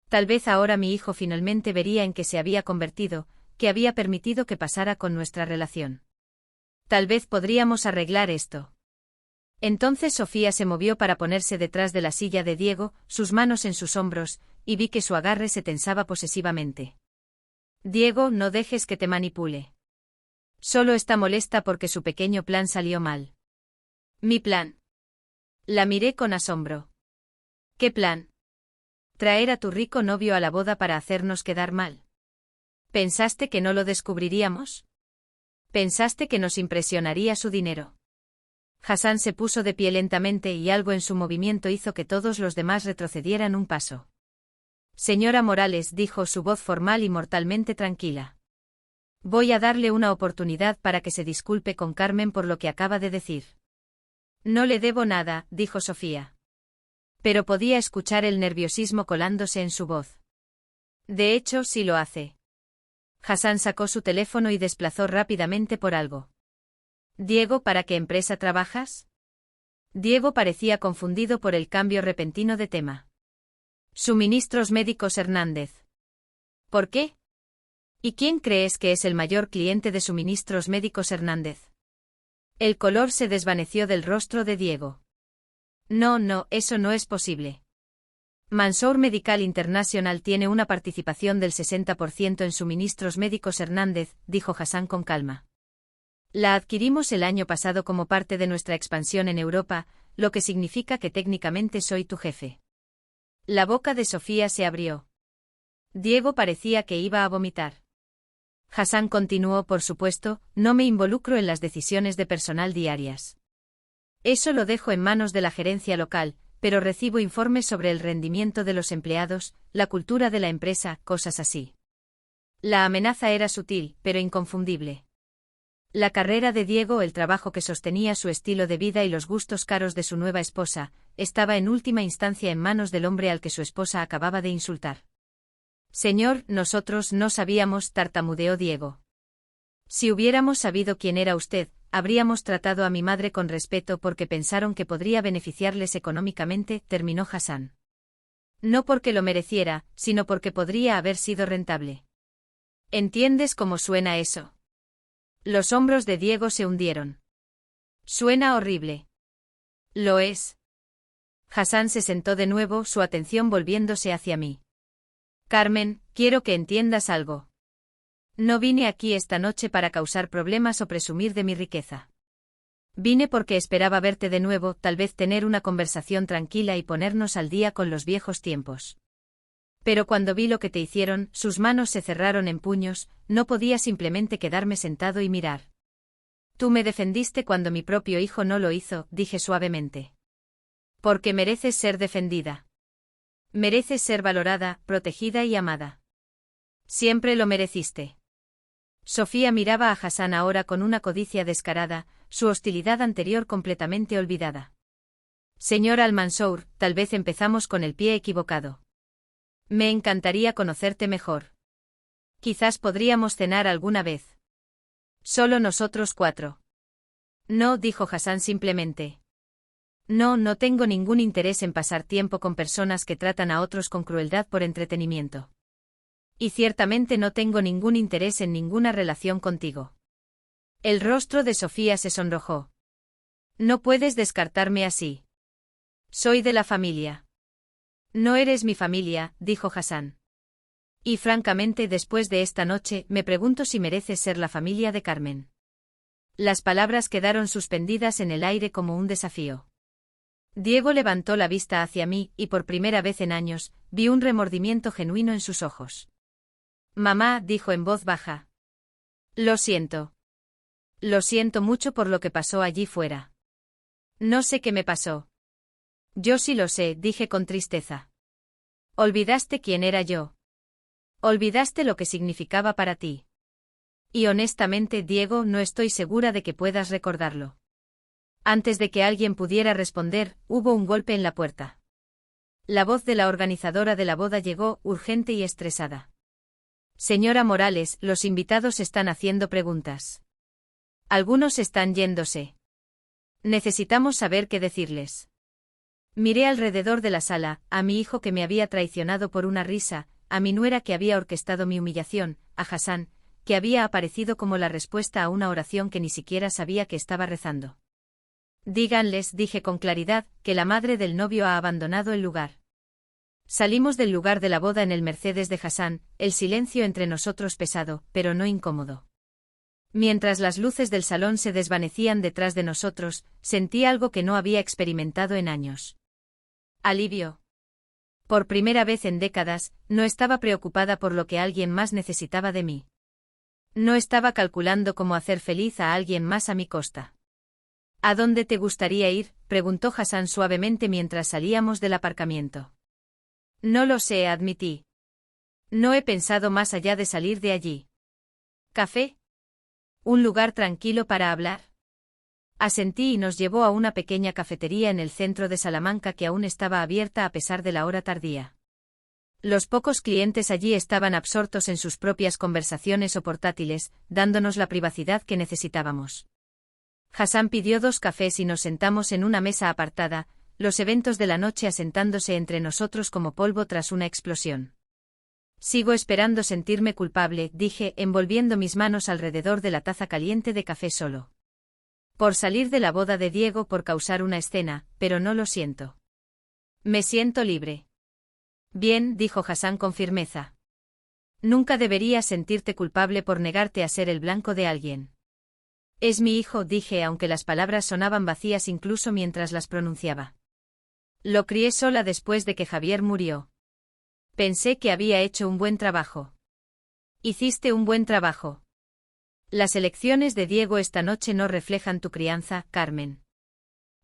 Tal vez ahora mi hijo finalmente vería en qué se había convertido, que había permitido que pasara con nuestra relación. Tal vez podríamos arreglar esto. Entonces Sofía se movió para ponerse detrás de la silla de Diego, sus manos en sus hombros, y vi que su agarre se tensaba posesivamente. Diego, no dejes que te manipule. Solo está molesta porque su pequeño plan salió mal. ¿Mi plan? La miré con asombro. ¿Qué plan? Traer a tu rico novio a la boda para hacernos quedar mal. ¿Pensaste que no lo descubriríamos? ¿Pensaste que nos impresionaría su dinero? Hassan se puso de pie lentamente y algo en su movimiento hizo que todos los demás retrocedieran un paso. Señora Morales, dijo su voz formal y mortalmente tranquila. Voy a darle una oportunidad para que se disculpe con Carmen por lo que acaba de decir. No le debo nada, dijo Sofía. Pero podía escuchar el nerviosismo colándose en su voz. De hecho, sí lo hace. Hassan sacó su teléfono y desplazó rápidamente por algo. Diego, ¿para qué empresa trabajas? Diego parecía confundido por el cambio repentino de tema. Suministros Médicos Hernández. ¿Por qué? ¿Y quién crees que es el mayor cliente de Suministros Médicos Hernández? El color se desvaneció del rostro de Diego. No, eso no es posible. Mansour Medical International tiene una participación del 60% en Suministros Médicos Hernández, dijo Hassan con calma. La adquirimos el año pasado como parte de nuestra expansión en Europa, lo que significa que técnicamente soy tu jefe. La boca de Sofía se abrió. Diego parecía que iba a vomitar. Hassan continuó, por supuesto, no me involucro en las decisiones de personal diarias. Eso lo dejo en manos de la gerencia local, pero recibo informes sobre el rendimiento de los empleados, la cultura de la empresa, cosas así. La amenaza era sutil, pero inconfundible. La carrera de Diego, el trabajo que sostenía su estilo de vida y los gustos caros de su nueva esposa, estaba en última instancia en manos del hombre al que su esposa acababa de insultar. Señor, nosotros no sabíamos, tartamudeó Diego. Si hubiéramos sabido quién era usted, habríamos tratado a mi madre con respeto porque pensaron que podría beneficiarles económicamente, terminó Hassan. No porque lo mereciera, sino porque podría haber sido rentable. ¿Entiendes cómo suena eso? Los hombros de Diego se hundieron. Suena horrible. Lo es. Hassan se sentó de nuevo, su atención volviéndose hacia mí. Carmen, quiero que entiendas algo. No vine aquí esta noche para causar problemas o presumir de mi riqueza. Vine porque esperaba verte de nuevo, tal vez tener una conversación tranquila y ponernos al día con los viejos tiempos. Pero cuando vi lo que te hicieron, sus manos se cerraron en puños, no podía simplemente quedarme sentado y mirar. Tú me defendiste cuando mi propio hijo no lo hizo, dije suavemente. Porque mereces ser defendida. Mereces ser valorada, protegida y amada. Siempre lo mereciste. Sofía miraba a Hassan ahora con una codicia descarada, su hostilidad anterior completamente olvidada. Señor Al-Mansour, tal vez empezamos con el pie equivocado. Me encantaría conocerte mejor. Quizás podríamos cenar alguna vez. Solo nosotros 4. No, dijo Hassan simplemente. No tengo ningún interés en pasar tiempo con personas que tratan a otros con crueldad por entretenimiento. Y ciertamente no tengo ningún interés en ninguna relación contigo. El rostro de Sofía se sonrojó. No puedes descartarme así. Soy de la familia. No eres mi familia, dijo Hassan. Y francamente, después de esta noche, me pregunto si mereces ser la familia de Carmen. Las palabras quedaron suspendidas en el aire como un desafío. Diego levantó la vista hacia mí y por primera vez en años, vi un remordimiento genuino en sus ojos. Mamá, dijo en voz baja. Lo siento. Lo siento mucho por lo que pasó allí fuera. No sé qué me pasó. Yo sí lo sé, dije con tristeza. Olvidaste quién era yo. Olvidaste lo que significaba para ti. Y honestamente, Diego, no estoy segura de que puedas recordarlo. Antes de que alguien pudiera responder, hubo un golpe en la puerta. La voz de la organizadora de la boda llegó, urgente y estresada. Señora Morales, los invitados están haciendo preguntas. Algunos están yéndose. Necesitamos saber qué decirles. Miré alrededor de la sala, a mi hijo que me había traicionado por una risa, a mi nuera que había orquestado mi humillación, a Hassan, que había aparecido como la respuesta a una oración que ni siquiera sabía que estaba rezando. Díganles, dije con claridad, que la madre del novio ha abandonado el lugar. Salimos del lugar de la boda en el Mercedes de Hassan, el silencio entre nosotros pesado, pero no incómodo. Mientras las luces del salón se desvanecían detrás de nosotros, sentí algo que no había experimentado en años. Alivio. Por primera vez en décadas, no estaba preocupada por lo que alguien más necesitaba de mí. No estaba calculando cómo hacer feliz a alguien más a mi costa. ¿A dónde te gustaría ir?, preguntó Hassan suavemente mientras salíamos del aparcamiento. No lo sé, admití. No he pensado más allá de salir de allí. ¿Café? ¿Un lugar tranquilo para hablar? Asentí y nos llevó a una pequeña cafetería en el centro de Salamanca que aún estaba abierta a pesar de la hora tardía. Los pocos clientes allí estaban absortos en sus propias conversaciones o portátiles, dándonos la privacidad que necesitábamos. Hassan pidió 2 cafés y nos sentamos en una mesa apartada, los eventos de la noche asentándose entre nosotros como polvo tras una explosión. Sigo esperando sentirme culpable, dije, envolviendo mis manos alrededor de la taza caliente de café solo. Por salir de la boda de Diego, por causar una escena, pero no lo siento. Me siento libre. Bien, dijo Hassan con firmeza. Nunca deberías sentirte culpable por negarte a ser el blanco de alguien. Es mi hijo, dije, aunque las palabras sonaban vacías incluso mientras las pronunciaba. Lo crié sola después de que Javier murió. Pensé que había hecho un buen trabajo. Hiciste un buen trabajo. Las elecciones de Diego esta noche no reflejan tu crianza, Carmen.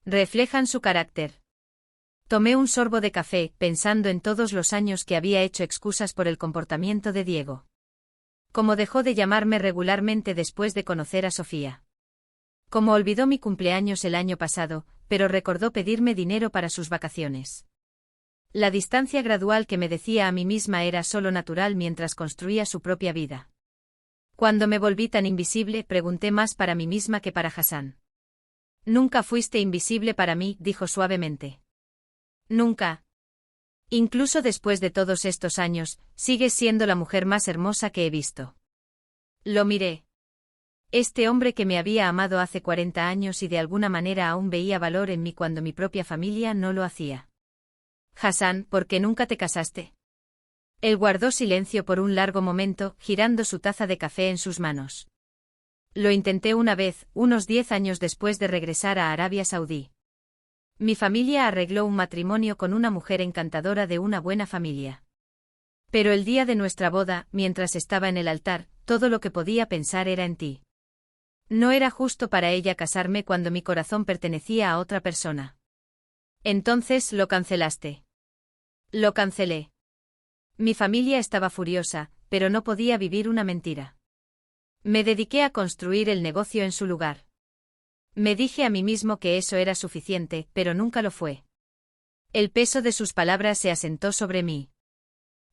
Reflejan su carácter. Tomé un sorbo de café, pensando en todos los años que había hecho excusas por el comportamiento de Diego. Cómo dejó de llamarme regularmente después de conocer a Sofía. Cómo olvidó mi cumpleaños el año pasado, pero recordó pedirme dinero para sus vacaciones. La distancia gradual que me decía a mí misma era solo natural mientras construía su propia vida. Cuando me volví tan invisible, pregunté más para mí misma que para Hassan. Nunca fuiste invisible para mí, dijo suavemente. Nunca. Incluso después de todos estos años, sigues siendo la mujer más hermosa que he visto. Lo miré. Este hombre que me había amado hace 40 años y de alguna manera aún veía valor en mí cuando mi propia familia no lo hacía. Hassan, ¿por qué nunca te casaste? Él guardó silencio por un largo momento, girando su taza de café en sus manos. Lo intenté una vez, unos 10 años después de regresar a Arabia Saudí. Mi familia arregló un matrimonio con una mujer encantadora de una buena familia. Pero el día de nuestra boda, mientras estaba en el altar, todo lo que podía pensar era en ti. No era justo para ella casarme cuando mi corazón pertenecía a otra persona. Entonces lo cancelaste. Lo cancelé. Mi familia estaba furiosa, pero no podía vivir una mentira. Me dediqué a construir el negocio en su lugar. Me dije a mí mismo que eso era suficiente, pero nunca lo fue. El peso de sus palabras se asentó sobre mí.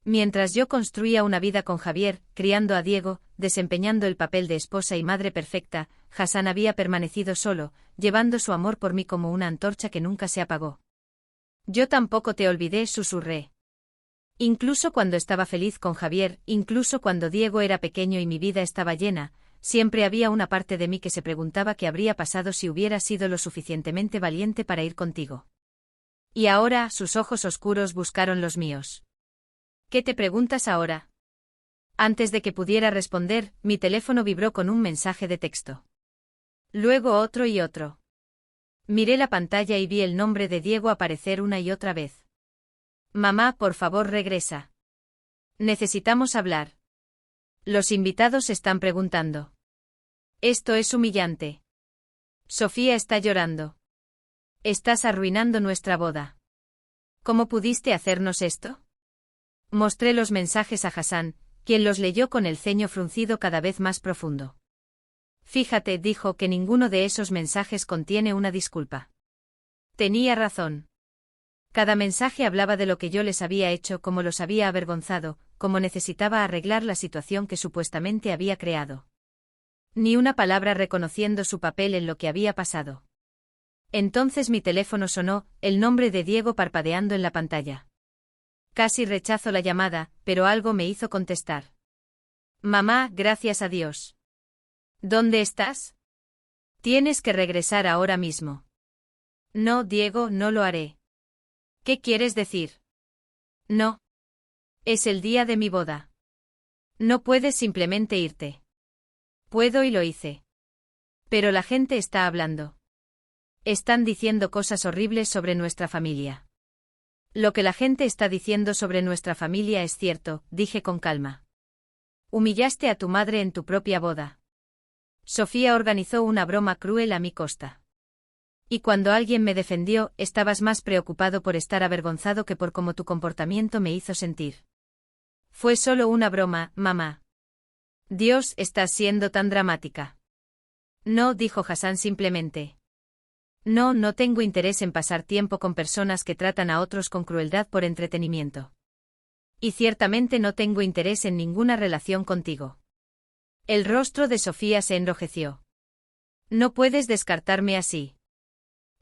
Mientras yo construía una vida con Javier, criando a Diego, desempeñando el papel de esposa y madre perfecta, Hassan había permanecido solo, llevando su amor por mí como una antorcha que nunca se apagó. Yo tampoco te olvidé, susurré. Incluso cuando estaba feliz con Javier, incluso cuando Diego era pequeño y mi vida estaba llena, siempre había una parte de mí que se preguntaba qué habría pasado si hubiera sido lo suficientemente valiente para ir contigo. Y ahora, sus ojos oscuros buscaron los míos. ¿Qué te preguntas ahora? Antes de que pudiera responder, mi teléfono vibró con un mensaje de texto. Luego otro y otro. Miré la pantalla y vi el nombre de Diego aparecer una y otra vez. Mamá, por favor, regresa. Necesitamos hablar. Los invitados están preguntando. Esto es humillante. Sofía está llorando. Estás arruinando nuestra boda. ¿Cómo pudiste hacernos esto? Mostré los mensajes a Hassan, quien los leyó con el ceño fruncido cada vez más profundo. Fíjate, dijo, que ninguno de esos mensajes contiene una disculpa. Tenía razón. Cada mensaje hablaba de lo que yo les había hecho, cómo los había avergonzado, cómo necesitaba arreglar la situación que supuestamente había creado. Ni una palabra reconociendo su papel en lo que había pasado. Entonces mi teléfono sonó, el nombre de Diego parpadeando en la pantalla. Casi rechazo la llamada, pero algo me hizo contestar. Mamá, gracias a Dios. ¿Dónde estás? Tienes que regresar ahora mismo. No, Diego, no lo haré. ¿Qué quieres decir? No. Es el día de mi boda. No puedes simplemente irte. Puedo y lo hice. Pero la gente está hablando. Están diciendo cosas horribles sobre nuestra familia. Lo que la gente está diciendo sobre nuestra familia es cierto, dije con calma. Humillaste a tu madre en tu propia boda. Sofía organizó una broma cruel a mi costa. Y cuando alguien me defendió, estabas más preocupado por estar avergonzado que por cómo tu comportamiento me hizo sentir. Fue solo una broma, mamá. Dios, estás siendo tan dramática. No, dijo Hassan simplemente. No, no tengo interés en pasar tiempo con personas que tratan a otros con crueldad por entretenimiento. Y ciertamente no tengo interés en ninguna relación contigo. El rostro de Sofía se enrojeció. No puedes descartarme así.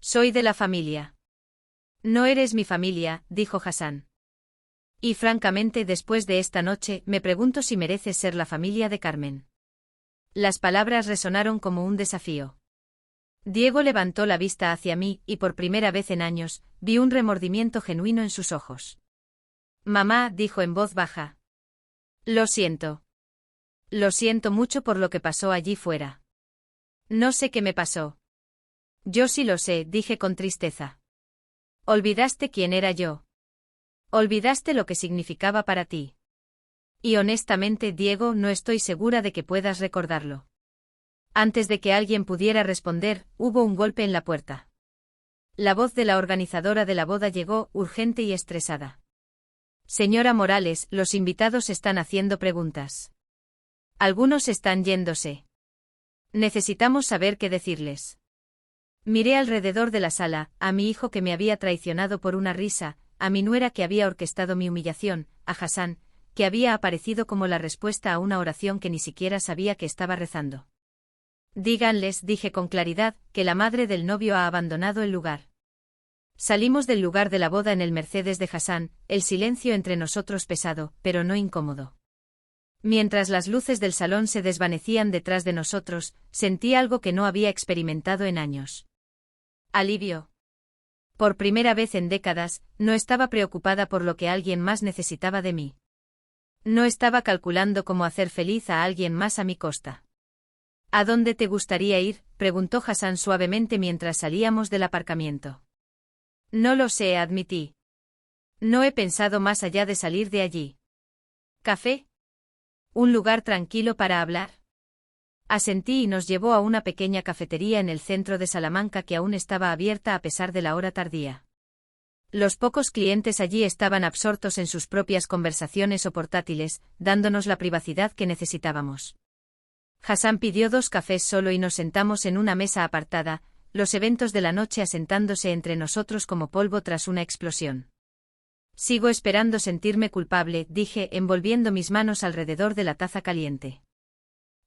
Soy de la familia. No eres mi familia, dijo Hassan. Y francamente, después de esta noche, me pregunto si mereces ser la familia de Carmen. Las palabras resonaron como un desafío. Diego levantó la vista hacia mí y por primera vez en años, vi un remordimiento genuino en sus ojos. Mamá, dijo en voz baja. Lo siento. Lo siento mucho por lo que pasó allí fuera. No sé qué me pasó. Yo sí lo sé, dije con tristeza. Olvidaste quién era yo. Olvidaste lo que significaba para ti. Y honestamente, Diego, no estoy segura de que puedas recordarlo. Antes de que alguien pudiera responder, hubo un golpe en la puerta. La voz de la organizadora de la boda llegó, urgente y estresada. Señora Morales, los invitados están haciendo preguntas. Algunos están yéndose. Necesitamos saber qué decirles. Miré alrededor de la sala, a mi hijo que me había traicionado por una risa, a mi nuera que había orquestado mi humillación, a Hassan, que había aparecido como la respuesta a una oración que ni siquiera sabía que estaba rezando. Díganles, dije con claridad, que la madre del novio ha abandonado el lugar. Salimos del lugar de la boda en el Mercedes de Hassan, el silencio entre nosotros pesado, pero no incómodo. Mientras las luces del salón se desvanecían detrás de nosotros, sentí algo que no había experimentado en años. Alivio. Por primera vez en décadas, no estaba preocupada por lo que alguien más necesitaba de mí. No estaba calculando cómo hacer feliz a alguien más a mi costa. ¿A dónde te gustaría ir?, preguntó Hassan suavemente mientras salíamos del aparcamiento. No lo sé, admití. No he pensado más allá de salir de allí. ¿Café? ¿Un lugar tranquilo para hablar? Asentí y nos llevó a una pequeña cafetería en el centro de Salamanca que aún estaba abierta a pesar de la hora tardía. Los pocos clientes allí estaban absortos en sus propias conversaciones o portátiles, dándonos la privacidad que necesitábamos. Hassan pidió 2 cafés solo y nos sentamos en una mesa apartada, los eventos de la noche asentándose entre nosotros como polvo tras una explosión. Sigo esperando sentirme culpable, dije, envolviendo mis manos alrededor de la taza caliente.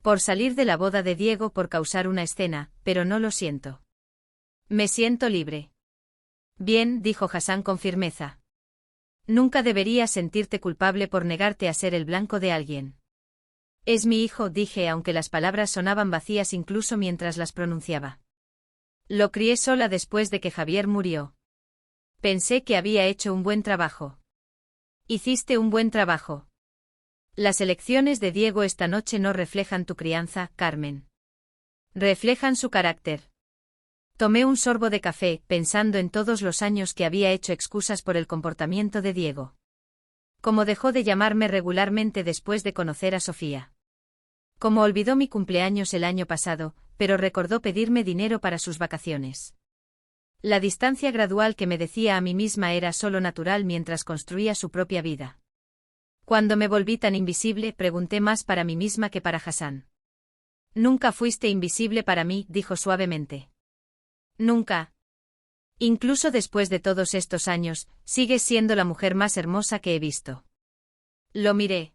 Por salir de la boda de Diego, por causar una escena, pero no lo siento. Me siento libre. Bien, dijo Hassan con firmeza. Nunca deberías sentirte culpable por negarte a ser el blanco de alguien. Es mi hijo, dije, aunque las palabras sonaban vacías incluso mientras las pronunciaba. Lo crié sola después de que Javier murió. Pensé que había hecho un buen trabajo. Hiciste un buen trabajo. Las elecciones de Diego esta noche no reflejan tu crianza, Carmen. Reflejan su carácter. Tomé un sorbo de café, pensando en todos los años que había hecho excusas por el comportamiento de Diego. Cómo dejó de llamarme regularmente después de conocer a Sofía. Cómo olvidó mi cumpleaños el año pasado, pero recordó pedirme dinero para sus vacaciones. La distancia gradual que me decía a mí misma era solo natural mientras construía su propia vida. Cuando me volví tan invisible, pregunté más para mí misma que para Hassan. Nunca fuiste invisible para mí, dijo suavemente. Nunca. Incluso después de todos estos años, sigues siendo la mujer más hermosa que he visto. Lo miré.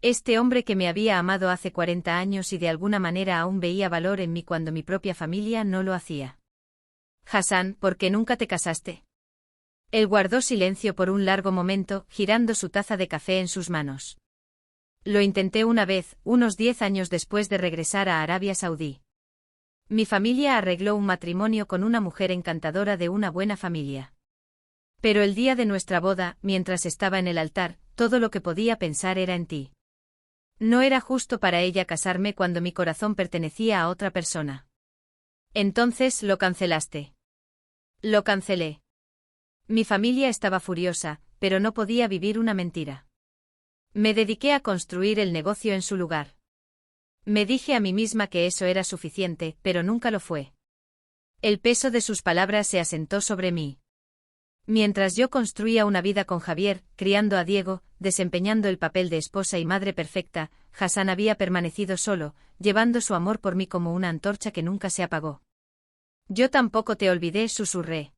Este hombre que me había amado hace 40 años y de alguna manera aún veía valor en mí cuando mi propia familia no lo hacía. Hassan, ¿por qué nunca te casaste? Él guardó silencio por un largo momento, girando su taza de café en sus manos. Lo intenté una vez, unos 10 años después de regresar a Arabia Saudí. Mi familia arregló un matrimonio con una mujer encantadora de una buena familia. Pero el día de nuestra boda, mientras estaba en el altar, todo lo que podía pensar era en ti. No era justo para ella casarme cuando mi corazón pertenecía a otra persona. Entonces lo cancelaste. Lo cancelé. Mi familia estaba furiosa, pero no podía vivir una mentira. Me dediqué a construir el negocio en su lugar. Me dije a mí misma que eso era suficiente, pero nunca lo fue. El peso de sus palabras se asentó sobre mí. Mientras yo construía una vida con Javier, criando a Diego, desempeñando el papel de esposa y madre perfecta, Hassan había permanecido solo, llevando su amor por mí como una antorcha que nunca se apagó. Yo tampoco te olvidé, susurré.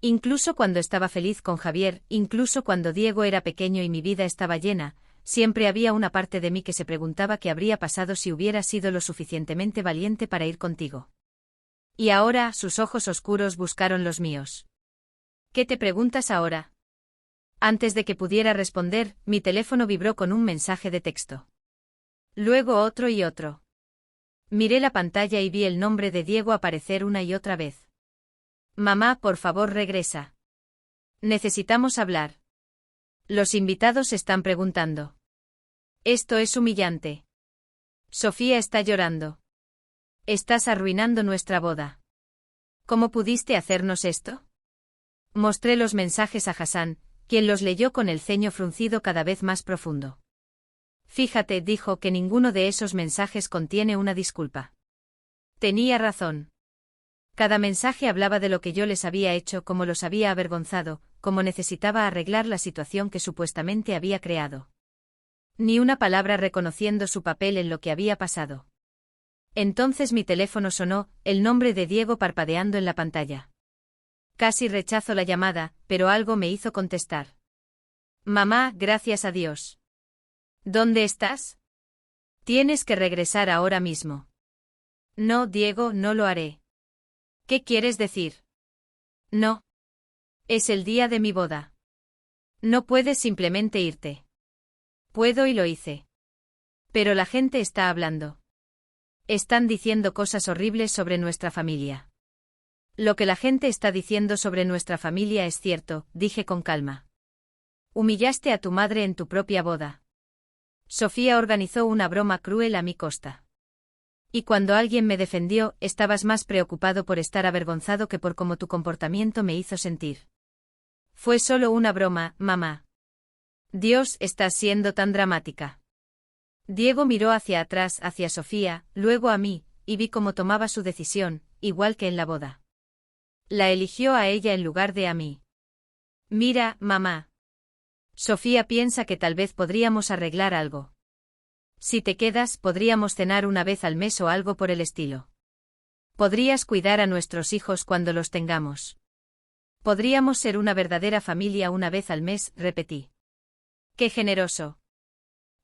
Incluso cuando estaba feliz con Javier, incluso cuando Diego era pequeño y mi vida estaba llena, siempre había una parte de mí que se preguntaba qué habría pasado si hubiera sido lo suficientemente valiente para ir contigo. Y ahora, sus ojos oscuros buscaron los míos. ¿Qué te preguntas ahora? Antes de que pudiera responder, mi teléfono vibró con un mensaje de texto. Luego otro y otro. Miré la pantalla y vi el nombre de Diego aparecer una y otra vez. Mamá, por favor, regresa. Necesitamos hablar. Los invitados están preguntando. Esto es humillante. Sofía está llorando. Estás arruinando nuestra boda. ¿Cómo pudiste hacernos esto? Mostré los mensajes a Hassan, quien los leyó con el ceño fruncido cada vez más profundo. Fíjate, dijo, que ninguno de esos mensajes contiene una disculpa. Tenía razón. Cada mensaje hablaba de lo que yo les había hecho, cómo los había avergonzado, cómo necesitaba arreglar la situación que supuestamente había creado. Ni una palabra reconociendo su papel en lo que había pasado. Entonces mi teléfono sonó, el nombre de Diego parpadeando en la pantalla. Casi rechazo la llamada, pero algo me hizo contestar. Mamá, gracias a Dios. ¿Dónde estás? Tienes que regresar ahora mismo. No, Diego, no lo haré. ¿Qué quieres decir? No. Es el día de mi boda. No puedes simplemente irte. Puedo y lo hice. Pero la gente está hablando. Están diciendo cosas horribles sobre nuestra familia. Lo que la gente está diciendo sobre nuestra familia es cierto, dije con calma. Humillaste a tu madre en tu propia boda. Sofía organizó una broma cruel a mi costa. Y cuando alguien me defendió, estabas más preocupado por estar avergonzado que por cómo tu comportamiento me hizo sentir. Fue solo una broma, mamá. Dios, estás siendo tan dramática. Diego miró hacia atrás, hacia Sofía, luego a mí, y vi cómo tomaba su decisión, igual que en la boda. La eligió a ella en lugar de a mí. Mira, mamá. Sofía piensa que tal vez podríamos arreglar algo. Si te quedas, podríamos cenar una vez al mes o algo por el estilo. Podrías cuidar a nuestros hijos cuando los tengamos. Podríamos ser una verdadera familia una vez al mes, repetí. ¡Qué generoso!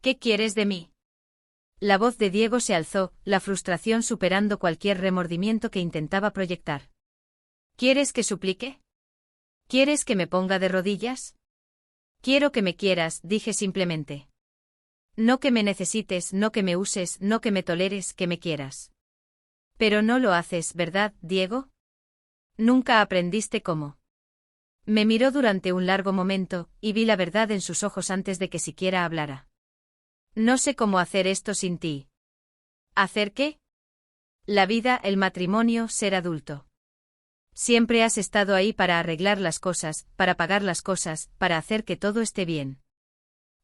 ¿Qué quieres de mí? La voz de Diego se alzó, la frustración superando cualquier remordimiento que intentaba proyectar. ¿Quieres que suplique? ¿Quieres que me ponga de rodillas? Quiero que me quieras, dije simplemente. No que me necesites, no que me uses, no que me toleres, que me quieras. Pero no lo haces, ¿verdad, Diego? Nunca aprendiste cómo. Me miró durante un largo momento, y vi la verdad en sus ojos antes de que siquiera hablara. No sé cómo hacer esto sin ti. ¿Hacer qué? La vida, el matrimonio, ser adulto. Siempre has estado ahí para arreglar las cosas, para pagar las cosas, para hacer que todo esté bien.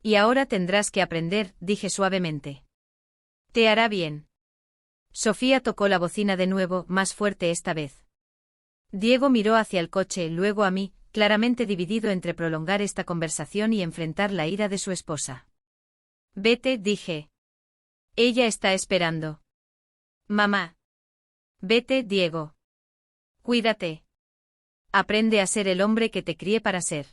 Y ahora tendrás que aprender, dije suavemente. Te hará bien. Sofía tocó la bocina de nuevo, más fuerte esta vez. Diego miró hacia el coche, luego a mí, claramente dividido entre prolongar esta conversación y enfrentar la ira de su esposa. Vete, dije. Ella está esperando. Mamá. Vete, Diego. Cuídate. Aprende a ser el hombre que te crié para ser.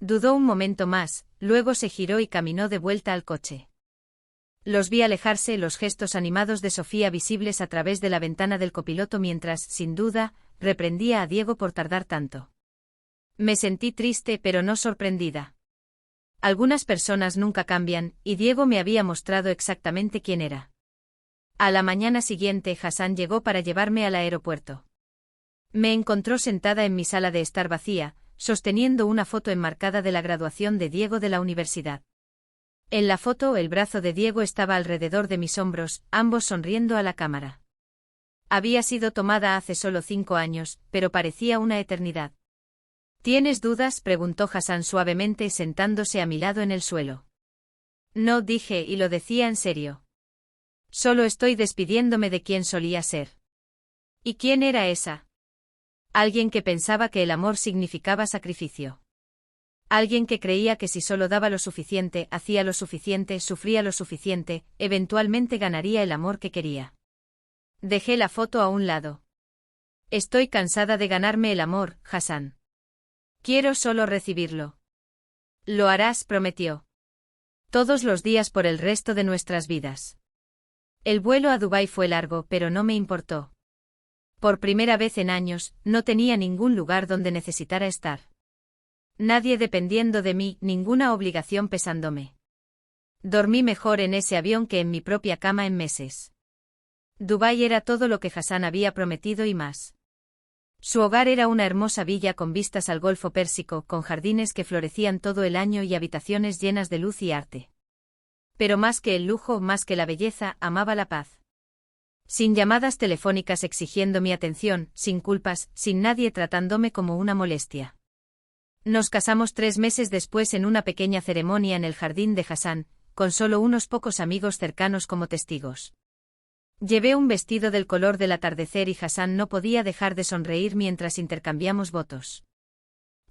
Dudó un momento más, luego se giró y caminó de vuelta al coche. Los vi alejarse, los gestos animados de Sofía visibles a través de la ventana del copiloto mientras, sin duda, reprendía a Diego por tardar tanto. Me sentí triste pero no sorprendida. Algunas personas nunca cambian, y Diego me había mostrado exactamente quién era. A la mañana siguiente Hassan llegó para llevarme al aeropuerto. Me encontró sentada en mi sala de estar vacía, sosteniendo una foto enmarcada de la graduación de Diego de la universidad. En la foto el brazo de Diego estaba alrededor de mis hombros, ambos sonriendo a la cámara. Había sido tomada hace solo 5 años, pero parecía una eternidad. ¿Tienes dudas?, preguntó Hassan suavemente sentándose a mi lado en el suelo. No, dije, y lo decía en serio. Solo estoy despidiéndome de quien solía ser. ¿Y quién era esa? Alguien que pensaba que el amor significaba sacrificio. Alguien que creía que si solo daba lo suficiente, hacía lo suficiente, sufría lo suficiente, eventualmente ganaría el amor que quería. Dejé la foto a un lado. Estoy cansada de ganarme el amor, Hassan. Quiero solo recibirlo. Lo harás, prometió. Todos los días por el resto de nuestras vidas. El vuelo a Dubái fue largo, pero no me importó. Por primera vez en años, no tenía ningún lugar donde necesitara estar. Nadie dependiendo de mí, ninguna obligación pesándome. Dormí mejor en ese avión que en mi propia cama en meses. Dubái era todo lo que Hassan había prometido y más. Su hogar era una hermosa villa con vistas al Golfo Pérsico, con jardines que florecían todo el año y habitaciones llenas de luz y arte. Pero más que el lujo, más que la belleza, amaba la paz. Sin llamadas telefónicas exigiendo mi atención, sin culpas, sin nadie tratándome como una molestia. Nos casamos 3 meses después en una pequeña ceremonia en el jardín de Hassan, con solo unos pocos amigos cercanos como testigos. Llevé un vestido del color del atardecer y Hassan no podía dejar de sonreír mientras intercambiamos votos.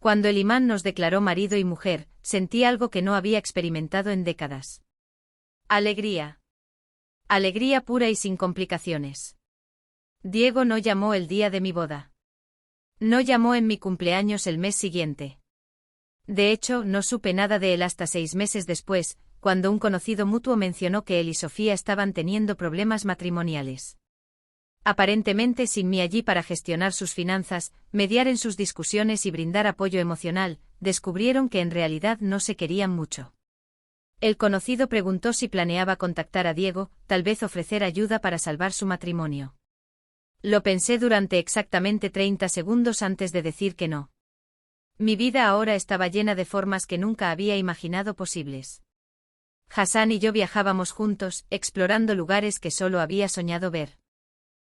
Cuando el imán nos declaró marido y mujer, sentí algo que no había experimentado en décadas. Alegría. Alegría pura y sin complicaciones. Diego no llamó el día de mi boda. No llamó en mi cumpleaños el mes siguiente. De hecho, no supe nada de él hasta 6 meses después, cuando un conocido mutuo mencionó que él y Sofía estaban teniendo problemas matrimoniales. Aparentemente sin mí allí para gestionar sus finanzas, mediar en sus discusiones y brindar apoyo emocional, descubrieron que en realidad no se querían mucho. El conocido preguntó si planeaba contactar a Diego, tal vez ofrecer ayuda para salvar su matrimonio. Lo pensé durante exactamente 30 segundos antes de decir que no. Mi vida ahora estaba llena de formas que nunca había imaginado posibles. Hassan y yo viajábamos juntos, explorando lugares que solo había soñado ver.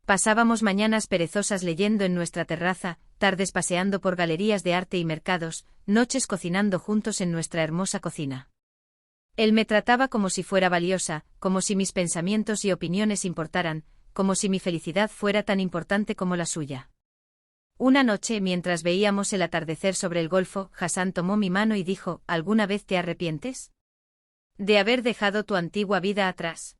Pasábamos mañanas perezosas leyendo en nuestra terraza, tardes paseando por galerías de arte y mercados, noches cocinando juntos en nuestra hermosa cocina. Él me trataba como si fuera valiosa, como si mis pensamientos y opiniones importaran, como si mi felicidad fuera tan importante como la suya. Una noche, mientras veíamos el atardecer sobre el golfo, Hassan tomó mi mano y dijo, ¿alguna vez te arrepientes de haber dejado tu antigua vida atrás?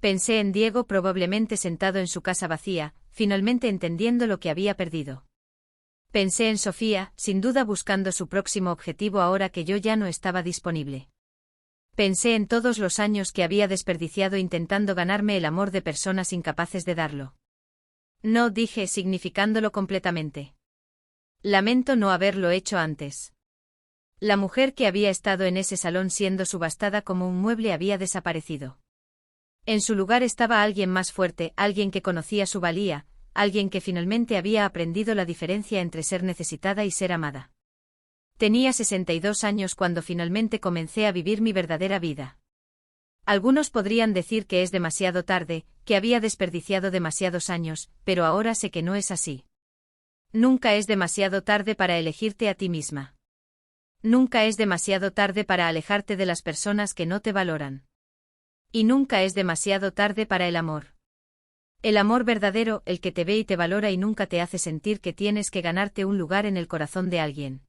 Pensé en Diego probablemente sentado en su casa vacía, finalmente entendiendo lo que había perdido. Pensé en Sofía, sin duda buscando su próximo objetivo ahora que yo ya no estaba disponible. Pensé en todos los años que había desperdiciado intentando ganarme el amor de personas incapaces de darlo. No, dije, significándolo completamente. Lamento no haberlo hecho antes. La mujer que había estado en ese salón siendo subastada como un mueble había desaparecido. En su lugar estaba alguien más fuerte, alguien que conocía su valía, alguien que finalmente había aprendido la diferencia entre ser necesitada y ser amada. Tenía 62 años cuando finalmente comencé a vivir mi verdadera vida. Algunos podrían decir que es demasiado tarde, que había desperdiciado demasiados años, pero ahora sé que no es así. Nunca es demasiado tarde para elegirte a ti misma. Nunca es demasiado tarde para alejarte de las personas que no te valoran. Y nunca es demasiado tarde para el amor. El amor verdadero, el que te ve y te valora y nunca te hace sentir que tienes que ganarte un lugar en el corazón de alguien.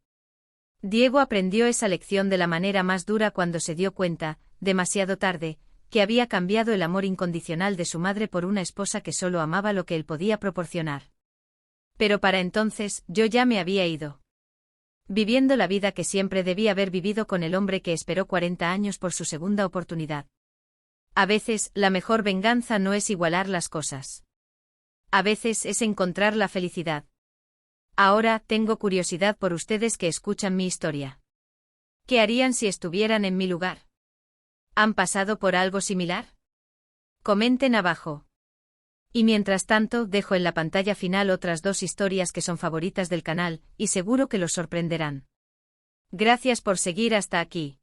Diego aprendió esa lección de la manera más dura cuando se dio cuenta, demasiado tarde, que había cambiado el amor incondicional de su madre por una esposa que solo amaba lo que él podía proporcionar. Pero para entonces, yo ya me había ido. Viviendo la vida que siempre debía haber vivido con el hombre que esperó 40 años por su segunda oportunidad. A veces, la mejor venganza no es igualar las cosas. A veces es encontrar la felicidad. Ahora, tengo curiosidad por ustedes que escuchan mi historia. ¿Qué harían si estuvieran en mi lugar? ¿Han pasado por algo similar? Comenten abajo. Y mientras tanto, dejo en la pantalla final otras 2 historias que son favoritas del canal, y seguro que los sorprenderán. Gracias por seguir hasta aquí.